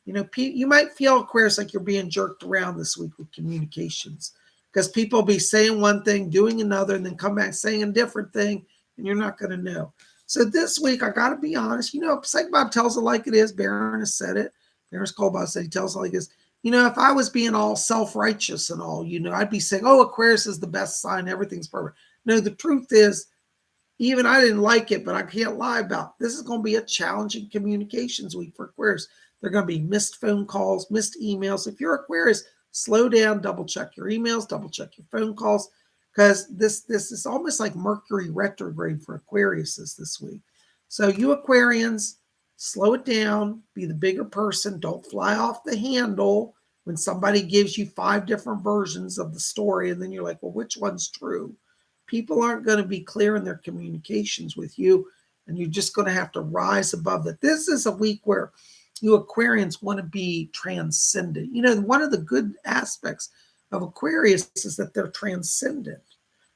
You know, you might feel, Aquarius, like you're being jerked around this week with communications, because people will be saying one thing, doing another, and then come back saying a different thing, and you're not going to know. So this week, I got to be honest. You know, PsychicBob tells it like it is. Baron has said it. Baron's Colbob said he tells it like it is. You know, if I was being all self-righteous and all, you know, I'd be saying, oh, Aquarius is the best sign. Everything's perfect. No, the truth is, even I didn't like it, but I can't lie about it. This is going to be a challenging communications week for Aquarius. There are going to be missed phone calls, missed emails. If you're Aquarius, slow down, double check your emails, double check your phone calls, because this is almost like Mercury retrograde for Aquarius this week. So you Aquarians, slow it down, be the bigger person. Don't fly off the handle when somebody gives you 5 different versions of the story, and then you're like, well, which one's true? People aren't going to be clear in their communications with you. And you're just going to have to rise above that. This is a week where you Aquarians want to be transcendent. You know, one of the good aspects of Aquarius is that they're transcendent.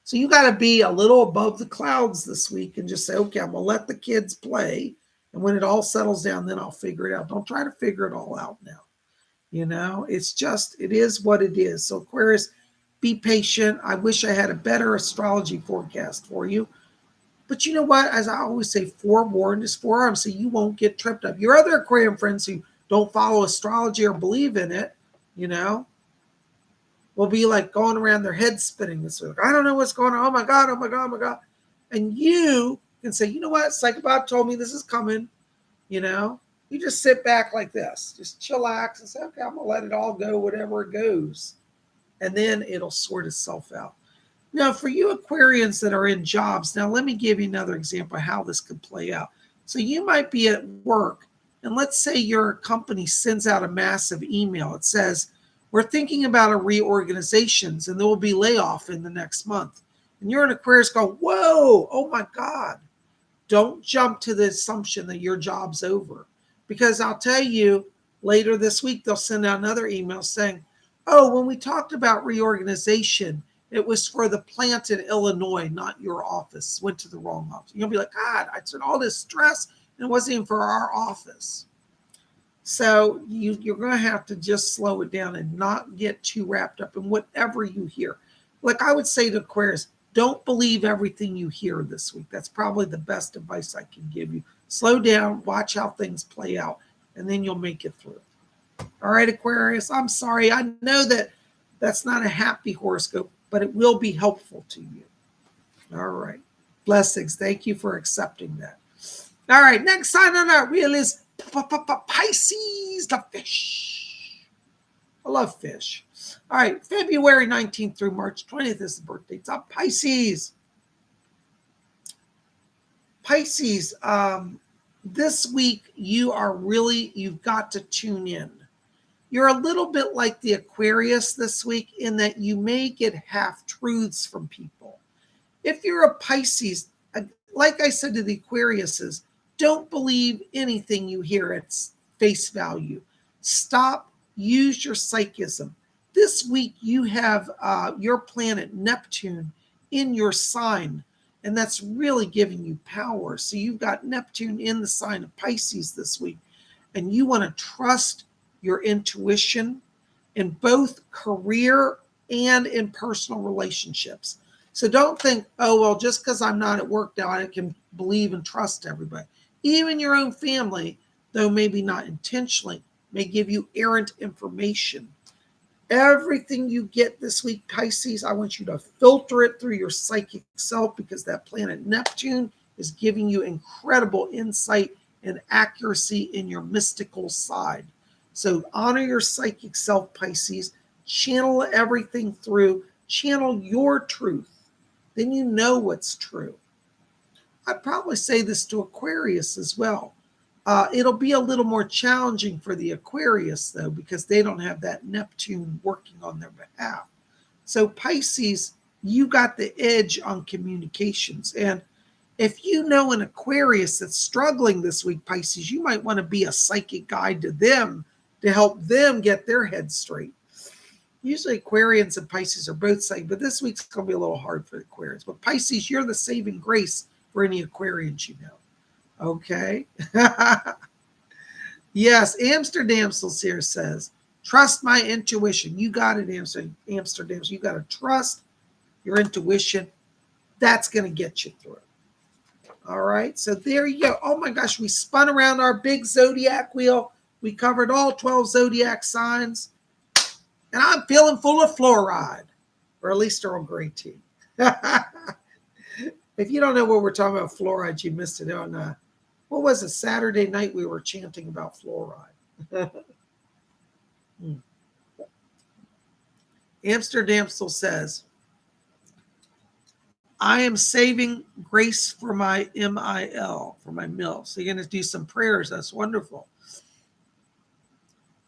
So you got to be a little above the clouds this week and just say, okay, I'm going to let the kids play. And when it all settles down, then I'll figure it out. Don't try to figure it all out now. You know, it's just, it is what it is. So Aquarius, be patient. I wish I had a better astrology forecast for you. But you know what? As I always say, forewarned is forearmed, so you won't get tripped up. Your other Aquarian friends who don't follow astrology or believe in it, you know, will be like going around their head spinning this week. I don't know what's going on. Oh my God, oh my God, oh my God. And you can say, you know what? PsychicBob told me this is coming. You know, you just sit back like this, just chillax and say, okay, I'm going to let it all go, whatever it goes. And then it'll sort itself out. Now, for you Aquarians that are in jobs, now let me give you another example of how this could play out. So you might be at work, and let's say your company sends out a massive email. It says, we're thinking about a reorganizations, and there will be layoff in the next month. And you're an Aquarius going, whoa, oh my God. Don't jump to the assumption that your job's over. Because I'll tell you, later this week, they'll send out another email saying, oh, when we talked about reorganization, it was for the plant in Illinois, not your office. Went to the wrong office. You'll be like, God, I said all this stress, and it wasn't even for our office. So you're going to have to just slow it down and not get too wrapped up in whatever you hear. Like I would say to Aquarius, don't believe everything you hear this week. That's probably the best advice I can give you. Slow down, watch how things play out, and then you'll make it through. All right, Aquarius, I'm sorry. I know that that's not a happy horoscope, but it will be helpful to you. All right. Blessings. Thank you for accepting that. All right. Next sign on our wheel is Pisces, the fish. I love fish. All right. February 19th through March 20th is the birth dates of Pisces. Pisces, this week you've got to tune in. You're a little bit like the Aquarius this week in that you may get half-truths from people. If you're a Pisces, like I said to the Aquariuses, don't believe anything you hear at face value. Stop, use your psychism. This week you have your planet Neptune in your sign, and that's really giving you power. So you've got Neptune in the sign of Pisces this week, and you want to trust your intuition in both career and in personal relationships. So don't think, oh, well, just because I'm not at work now, I can believe and trust everybody. Even your own family, though maybe not intentionally, may give you errant information. Everything you get this week, Pisces, I want you to filter it through your psychic self because that planet Neptune is giving you incredible insight and accuracy in your mystical side. So honor your psychic self, Pisces. Channel everything through. Channel your truth. Then you know what's true. I'd probably say this to Aquarius as well. It'll be a little more challenging for the Aquarius, though, because they don't have that Neptune working on their behalf. So Pisces, you got the edge on communications. And if you know an Aquarius that's struggling this week, Pisces, you might want to be a psychic guide to them to help them get their heads straight. Usually Aquarians and Pisces are both psychic, but this week's going to be a little hard for the Aquarians. But Pisces, you're the saving grace for any Aquarians you know. Okay. Yes, Amsterdamsels here says, trust my intuition. You got it, Amsterdam. You got to trust your intuition. That's going to get you through it. All right. So there you go. Oh my gosh, we spun around our big zodiac wheel. We covered all 12 zodiac signs. And I'm feeling full of fluoride, or at least Earl Grey tea. If you don't know what we're talking about fluoride, you missed it on what was it? Saturday night we were chanting about fluoride. Amsterdam still says, I am saving grace for my MIL, for my mill. So you're going to do some prayers. That's wonderful.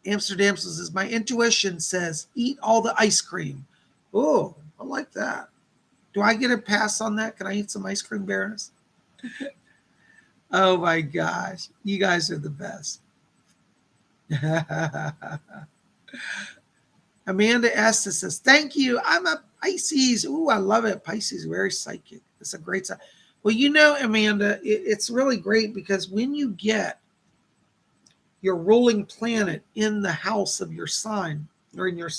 Amsterdam says, my intuition says, eat all the ice cream. Oh, I like that. Do I get a pass on that? Can I eat some ice cream, Baroness? Oh my gosh. You guys are the best. Amanda Estes says, thank you. I'm a Pisces. Ooh, I love it. Pisces, very psychic. It's a great sign. Well, you know, Amanda, it's really great because when you get your ruling planet in the house of your sign or in your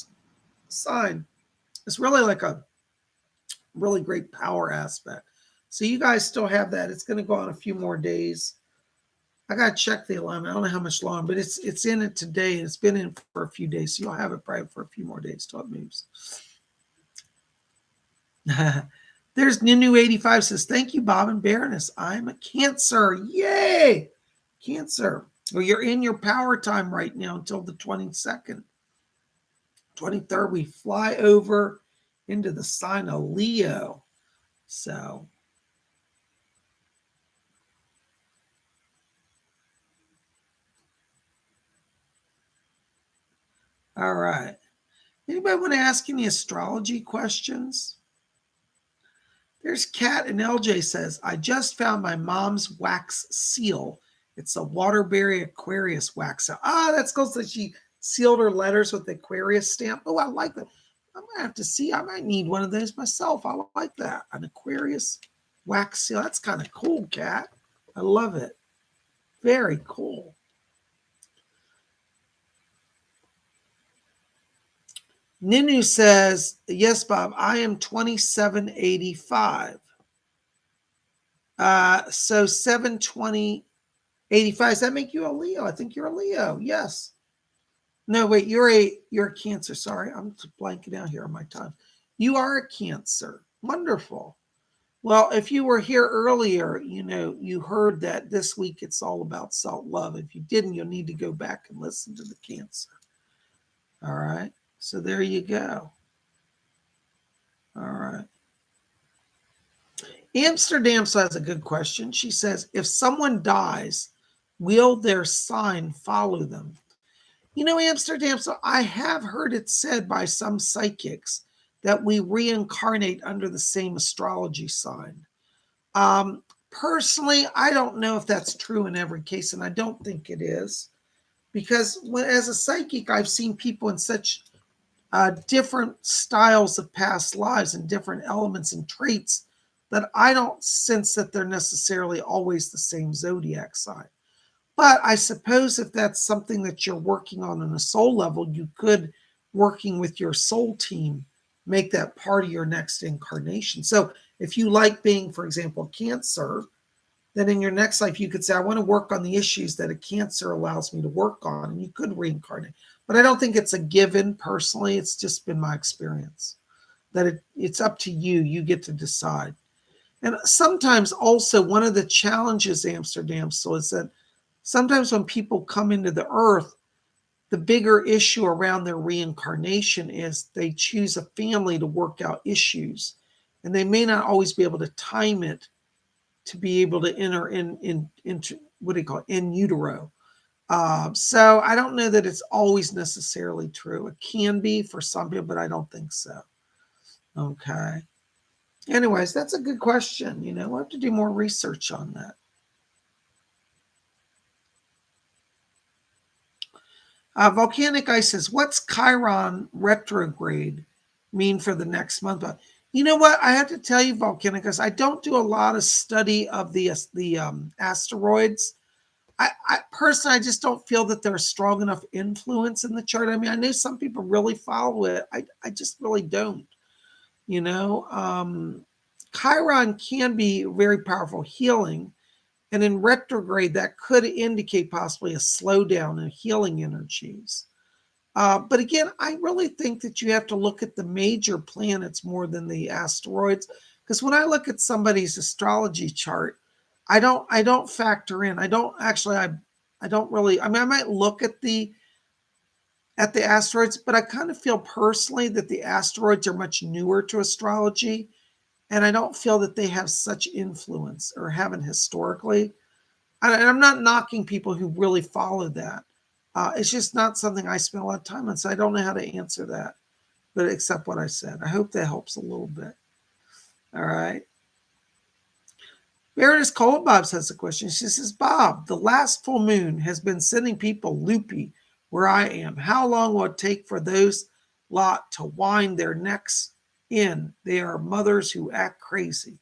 sign, it's really like a really great power aspect. So you guys still have that. It's going to go on a few more days. I got to check the alignment. I don't know how much longer, but it's in it today. And it's been in for a few days. So you'll have it probably for a few more days till it moves. There's Ninu85 says, thank you, Bob and Baroness. I'm a Cancer. Yay! Cancer. Well, you're in your power time right now until the 22nd. 23rd, we fly over into the sign of Leo. So, all right. Anybody want to ask any astrology questions? There's Kat and LJ says, I just found my mom's wax seal. It's a Waterbury Aquarius wax. That's cool. So she sealed her letters with the Aquarius stamp. Oh, I like that. I'm going to have to see. I might need one of those myself. I like that. An Aquarius wax seal. That's kind of cool, Kat. I love it. Very cool. Ninu says, yes, Bob, I am 2785. So 72085. Does that make you a Leo? I think you're a Leo. Yes. No, wait, you're a Cancer. Sorry, I'm blanking out here on my time. You are a Cancer. Wonderful. Well, if you were here earlier, you heard that this week it's all about self-love. If you didn't, you'll need to go back and listen to the Cancer. All right. So there you go. All right. Amsterdam has a good question. She says, if someone dies, will their sign follow them? Amsterdam, so I have heard it said by some psychics that we reincarnate under the same astrology sign. Personally, I don't know if that's true in every case, and I don't think it is. Because as a psychic, I've seen people in such different styles of past lives and different elements and traits that I don't sense that they're necessarily always the same zodiac sign. But I suppose if that's something that you're working on a soul level, you could, working with your soul team, make that part of your next incarnation. So if you like being, for example, Cancer, then in your next life, you could say, I want to work on the issues that a Cancer allows me to work on, and you could reincarnate. But I don't think it's a given personally. It's just been my experience that it's up to you. You get to decide. And sometimes also one of the challenges, Amsterdam, so is that sometimes when people come into the earth, the bigger issue around their reincarnation is they choose a family to work out issues. And they may not always be able to time it to be able to enter into what do you call it, in utero. So I don't know that it's always necessarily true. It can be for some people, but I don't think so. Okay. Anyways, that's a good question. We'll have to do more research on that. Volcanic Ice says, what's Chiron retrograde mean for the next month? You know what? I have to tell you, Volcanic Ice, I don't do a lot of study of the asteroids. I personally, I just don't feel that they're a strong enough influence in the chart. I mean, I know some people really follow it. I just really don't. Chiron can be very powerful healing. And in retrograde, that could indicate possibly a slowdown in healing energies. But again, I really think that you have to look at the major planets more than the asteroids. Because when I look at somebody's astrology chart, I don't factor in. I don't really. I mean, I might look at the asteroids, but I kind of feel personally that the asteroids are much newer to astrology, and I don't feel that they have such influence or haven't historically. And I'm not knocking people who really follow that. It's just not something I spend a lot of time on, so I don't know how to answer that, but except what I said. I hope that helps a little bit. All right. Baroness Colbobs has a question. She says, Bob, the last full moon has been sending people loopy where I am. How long will it take for those lot to wind their necks in? They are mothers who act crazy.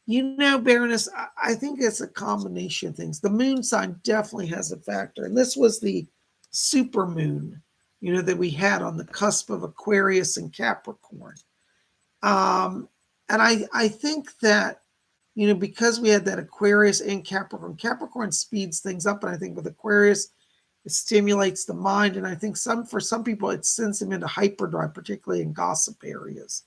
Baroness, I think it's a combination of things. The moon sign definitely has a factor. And this was the super moon, that we had on the cusp of Aquarius and Capricorn. And I think that, because we had that Aquarius and Capricorn speeds things up. And I think with Aquarius, it stimulates the mind. And I think for some people, it sends them into hyperdrive, particularly in gossip areas.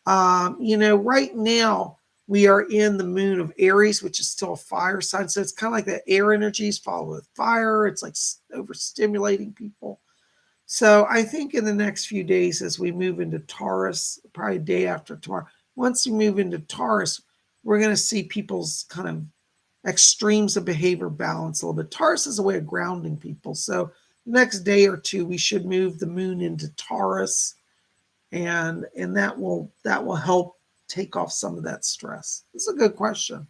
Right now, we are in the moon of Aries, which is still a fire sign. So it's kind of like the air energies follow with fire. It's like overstimulating people. So I think in the next few days, as we move into Taurus, probably a day after tomorrow, once we move into Taurus, we're going to see people's kind of extremes of behavior balance a little bit. Taurus is a way of grounding people. So the next day or two, we should move the moon into Taurus, and that will help take off some of that stress. It's a good question,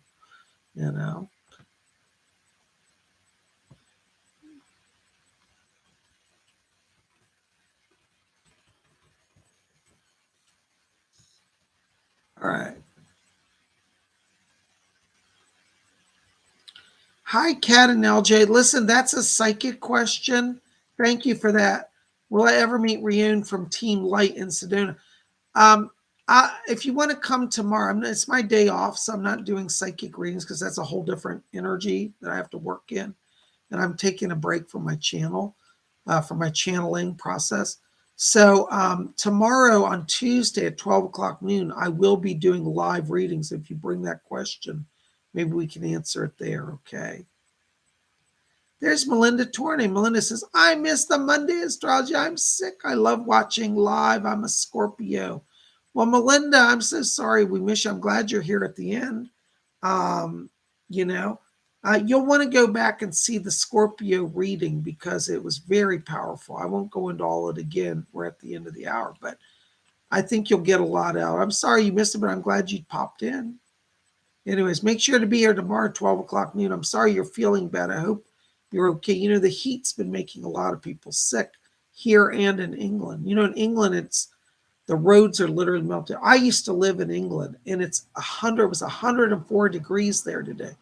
All right. Hi, Kat and LJ. Listen, that's a psychic question. Thank you for that. Will I ever meet Ryun from Team Light in Sedona? If you want to come tomorrow, it's my day off, so I'm not doing psychic readings because that's a whole different energy that I have to work in. And I'm taking a break from my channel, for my channeling process. So tomorrow on Tuesday at 12 o'clock noon, I will be doing live readings. If you bring that question, maybe we can answer it there, okay? There's Melinda Tornay. Melinda says, I miss the Monday astrology. I'm sick. I love watching live. I'm a Scorpio. Well, Melinda, I'm so sorry we miss you. I'm glad you're here at the end. You'll want to go back and see the Scorpio reading because it was very powerful. I won't go into all of it again. We're at the end of the hour, but I think you'll get a lot out. I'm sorry you missed it, but I'm glad you popped in. Anyways, make sure to be here tomorrow at 12 o'clock noon. I'm sorry you're feeling bad. I hope you're okay. The heat's been making a lot of people sick here and in England. In England, the roads are literally melted. I used to live in England, and it was 104 degrees there today.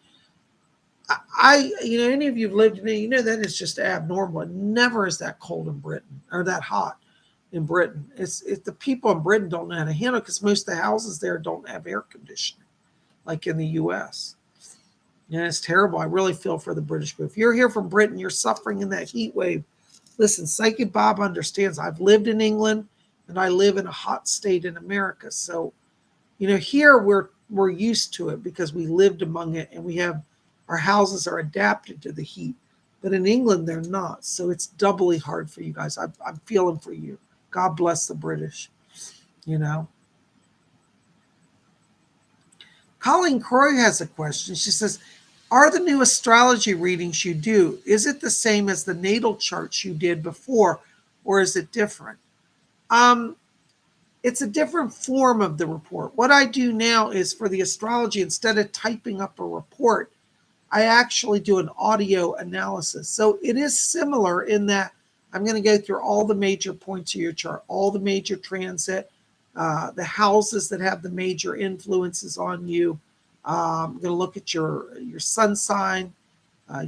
Any of you have lived in it, that is just abnormal. It never is that cold in Britain or that hot in Britain. It's the people in Britain don't know how to handle it because most of the houses there don't have air conditioning, like in the U.S. And it's terrible. I really feel for the British. But if you're here from Britain, you're suffering in that heat wave. Listen, Psychic Bob understands. I've lived in England, and I live in a hot state in America. So, here we're used to it because we lived among it, and our houses are adapted to the heat. But in England, they're not. So it's doubly hard for you guys. I'm feeling for you. God bless the British, Colleen Croy has a question. She says, are the new astrology readings you do, is it the same as the natal charts you did before, or is it different? It's a different form of the report. What I do now is for the astrology, instead of typing up a report, I actually do an audio analysis. So it is similar in that I'm going to go through all the major points of your chart, all the major transit, the houses that have the major influences on you. I'm going to look at your sun sign,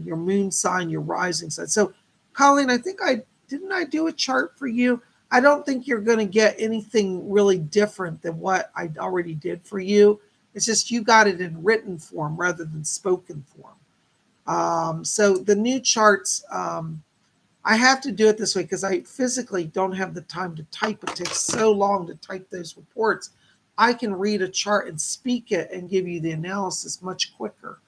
your moon sign, your rising sign. So, Colleen, I think I do a chart for you. I don't think you're going to get anything really different than what I already did for you. It's just you got it in written form rather than spoken form. So the new charts, I have to do it this way because I physically don't have the time to type. It takes so long to type those reports. I can read a chart and speak it and give you the analysis much quicker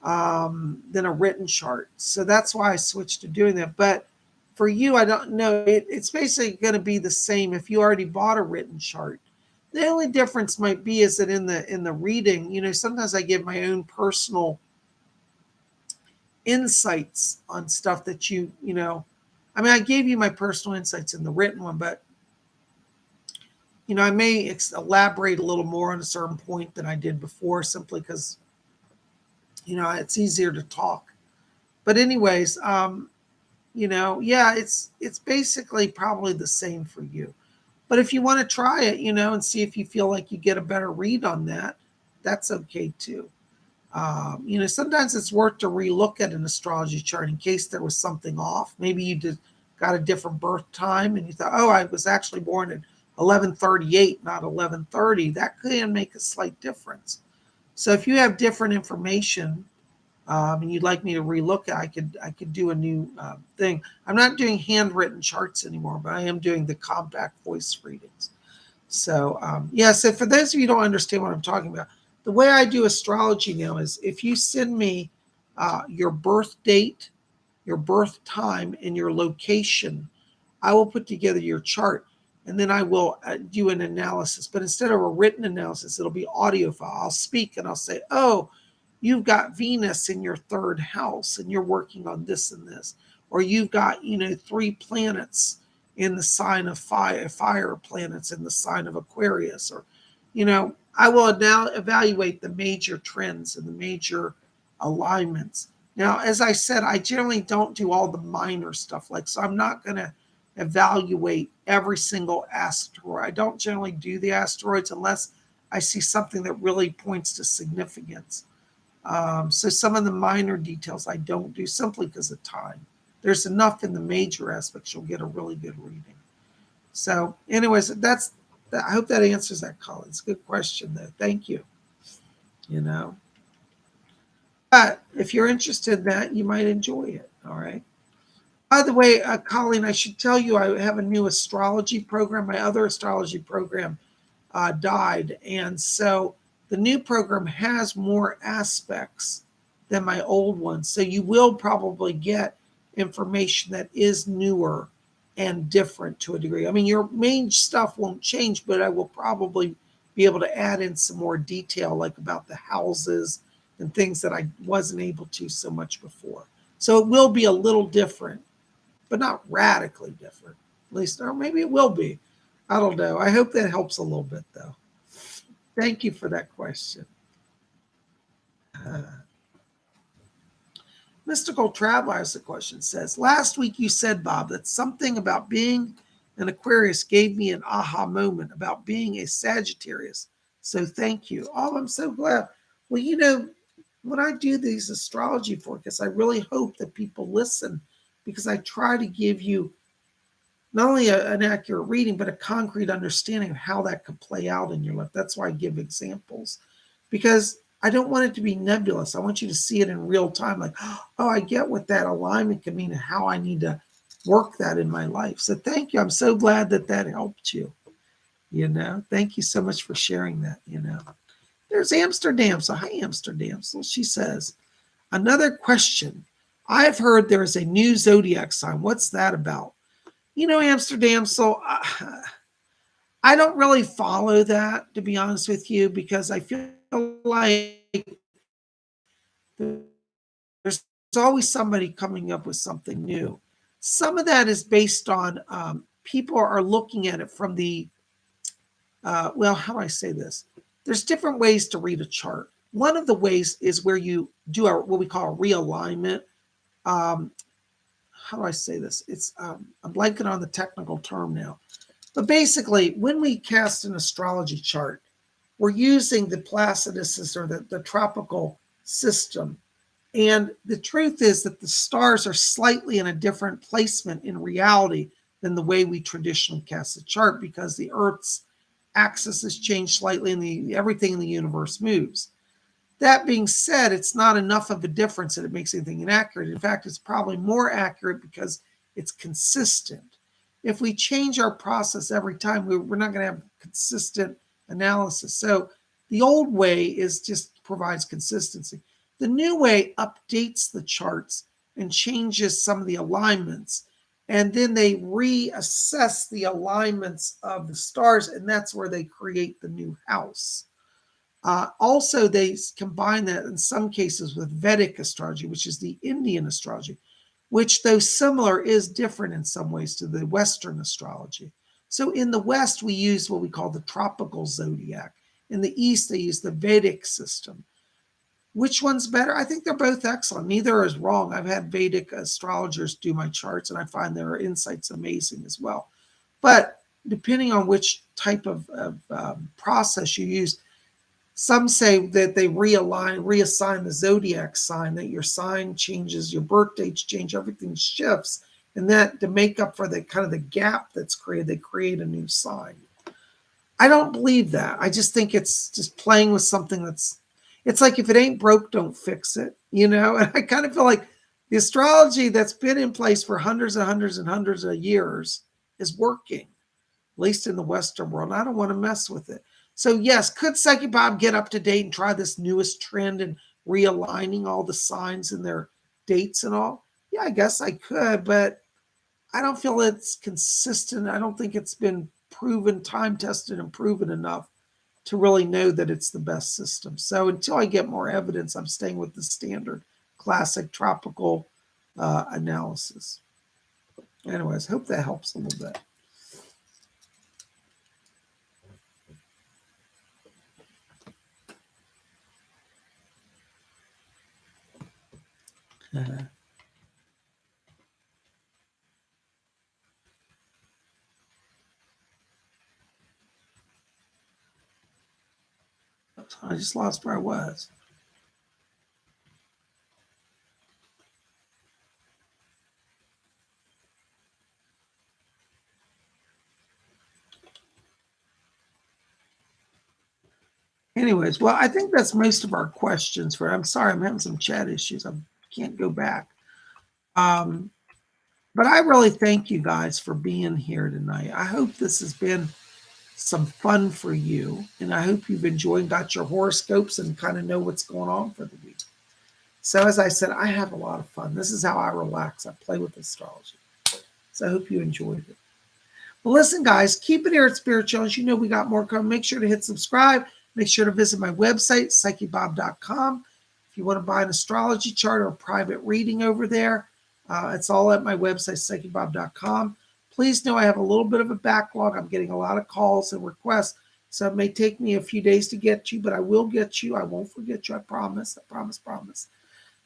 than a written chart. So that's why I switched to doing that. But for you, I don't know. It's basically going to be the same if you already bought a written chart. The only difference might be is that in the reading, sometimes I give my own personal insights on stuff that I gave you my personal insights in the written one, but I may elaborate a little more on a certain point than I did before, simply because It's easier to talk. But anyways, yeah, it's basically probably the same for you. But if you want to try it, and see if you feel like you get a better read on that, that's okay too. Sometimes it's worth to relook at an astrology chart in case there was something off. Maybe you got a different birth time and you thought, oh, I was actually born at 11:38, not 11:30. That can make a slight difference. So if you have different information, and you'd like me to relook at, I could do a new thing. I'm not doing handwritten charts anymore, but I am doing the compact voice readings. So so for those of you who don't understand what I'm talking about, the way I do astrology now is if you send me your birth date, your birth time, and your location, I will put together your chart, and then I will do an analysis. But instead of a written analysis, it'll be audio file. I'll speak and I'll say, oh, you've got Venus in your third house and you're working on this and this. Or you've got, 3 planets in the sign of fire planets in the sign of Aquarius. Or, I will now evaluate the major trends and the major alignments. Now, as I said, I generally don't do all the minor stuff. So I'm not going to evaluate every single asteroid. I don't generally do the asteroids unless I see something that really points to significance. So some of the minor details I don't do simply because of time. There's enough in the major aspects, you'll get a really good reading. So anyways, I hope that answers that, Colin. It's a good question, though. Thank you. But if you're interested in that, you might enjoy it. All right. By the way, Colleen, I should tell you I have a new astrology program. My other astrology program died. And so the new program has more aspects than my old one. So you will probably get information that is newer and different to a degree. I mean, your main stuff won't change, but I will probably be able to add in some more detail, like about the houses and things that I wasn't able to so much before. So it will be a little different, but not radically different. At least, or maybe it will be. I don't know. I hope that helps a little bit, though. Thank you for that question. Mystical Traveler has a question. Says, last week you said, Bob, that something about being an Aquarius gave me an aha moment about being a Sagittarius. So thank you. Oh, I'm so glad. Well, when I do these astrology forecasts, I really hope that people listen because I try to give you not only an accurate reading, but a concrete understanding of how that could play out in your life. That's why I give examples, because I don't want it to be nebulous. I want you to see it in real time. Like, oh, I get what that alignment can mean and how I need to work that in my life. So thank you. I'm so glad that helped you. Thank you so much for sharing that. There's Amsterdam. So hi, Amsterdam. So she says, another question. I've heard there is a new zodiac sign. What's that about? Amsterdam. So I don't really follow that, to be honest with you, because I feel like there's always somebody coming up with something new. Some of that is based on people are looking at it from the, how do I say this? There's different ways to read a chart. One of the ways is where you do what we call a realignment. How do I say this? It's I'm blanking on the technical term now. But basically, when we cast an astrology chart, we're using the Placidus or the tropical system. And the truth is that the stars are slightly in a different placement in reality than the way we traditionally cast a chart, because the Earth's axis has changed slightly and everything in the universe moves. That being said, it's not enough of a difference that it makes anything inaccurate. In fact, it's probably more accurate because it's consistent. If we change our process every time, we're not going to have consistent analysis. So the old way is just provides consistency. The new way updates the charts and changes some of the alignments. And then they reassess the alignments of the stars, and that's where they create the new house. Also, they combine that in some cases with Vedic astrology, which is the Indian astrology, which, though similar, is different in some ways to the Western astrology. So in the West, we use what we call the tropical zodiac. In the East, they use the Vedic system. Which one's better? I think they're both excellent. Neither is wrong. I've had Vedic astrologers do my charts, and I find their insights amazing as well. But depending on which type of process you use, some say that they reassign the zodiac sign, that your sign changes, your birth dates change, everything shifts. And that to make up for the kind of the gap that's created, they create a new sign. I don't believe that. I just think it's just playing with something it's like if it ain't broke, don't fix it, you know? And I kind of feel like the astrology that's been in place for hundreds and hundreds and hundreds of years is working, at least in the Western world. And I don't want to mess with it. So yes, could Psychic Bob get up to date and try this newest trend and realigning all the signs and their dates and all? Yeah, I guess I could, but I don't feel it's consistent. I don't think it's been proven, time tested and proven enough to really know that it's the best system. So until I get more evidence, I'm staying with the standard classic tropical analysis. Anyways, hope that helps a little bit. I just lost where I was. Anyways, well, I think that's most of our questions for. I'm sorry, I'm having some chat issues. I can't go back. But I really thank you guys for being here tonight. I hope this has been some fun for you, and I hope you've enjoyed, got your horoscopes and kind of know what's going on for the week. So as I said, I have a lot of fun. This is how I relax. I play with astrology. So I hope you enjoyed it. Well, listen, guys, keep it here at Spirit Challenge. You know we got more coming. Make sure to hit subscribe. Make sure to visit my website, PsychicBob.com. If you want to buy an astrology chart or a private reading over there, it's all at my website, PsychicBob.com. Please know I have a little bit of a backlog. I'm getting a lot of calls and requests, so it may take me a few days to get you, but I will get you. I won't forget you. I promise. I promise.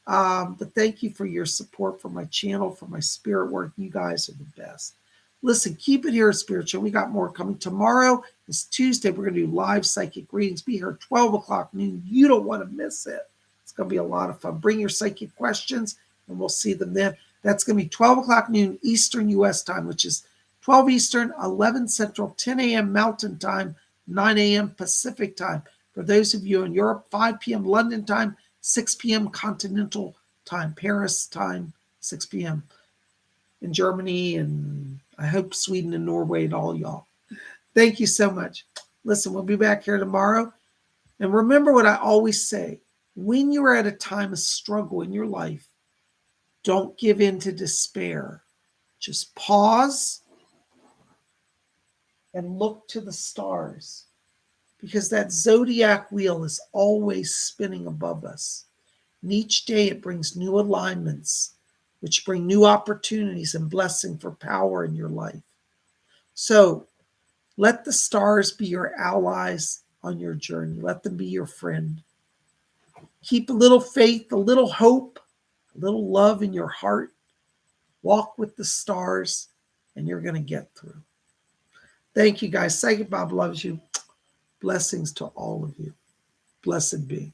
But thank you for your support for my channel, for my spirit work. You guys are the best. Listen, keep it here at Spiritual. We got more coming. Tomorrow is Tuesday. We're going to do live psychic readings. Be here at 12 o'clock noon. You don't want to miss it. It's going to be a lot of fun. Bring your psychic questions, and we'll see them then. That's going to be 12 o'clock noon Eastern U.S. time, which is 12 Eastern, 11 Central, 10 a.m. Mountain time, 9 a.m. Pacific time. For those of you in Europe, 5 p.m. London time, 6 p.m. Continental time, Paris time, 6 p.m. in Germany, and I hope Sweden and Norway and all y'all. Thank you so much. Listen, we'll be back here tomorrow. And remember what I always say. When you're at a time of struggle in your life, don't give in to despair. Just pause and look to the stars, because that zodiac wheel is always spinning above us. And each day it brings new alignments, which bring new opportunities and blessing for power in your life. So let the stars be your allies on your journey. Let them be your friend. Keep a little faith, a little hope, a little love in your heart. Walk with the stars, and you're going to get through. Thank you, guys. Psychic Bob loves you. Blessings to all of you. Blessed be.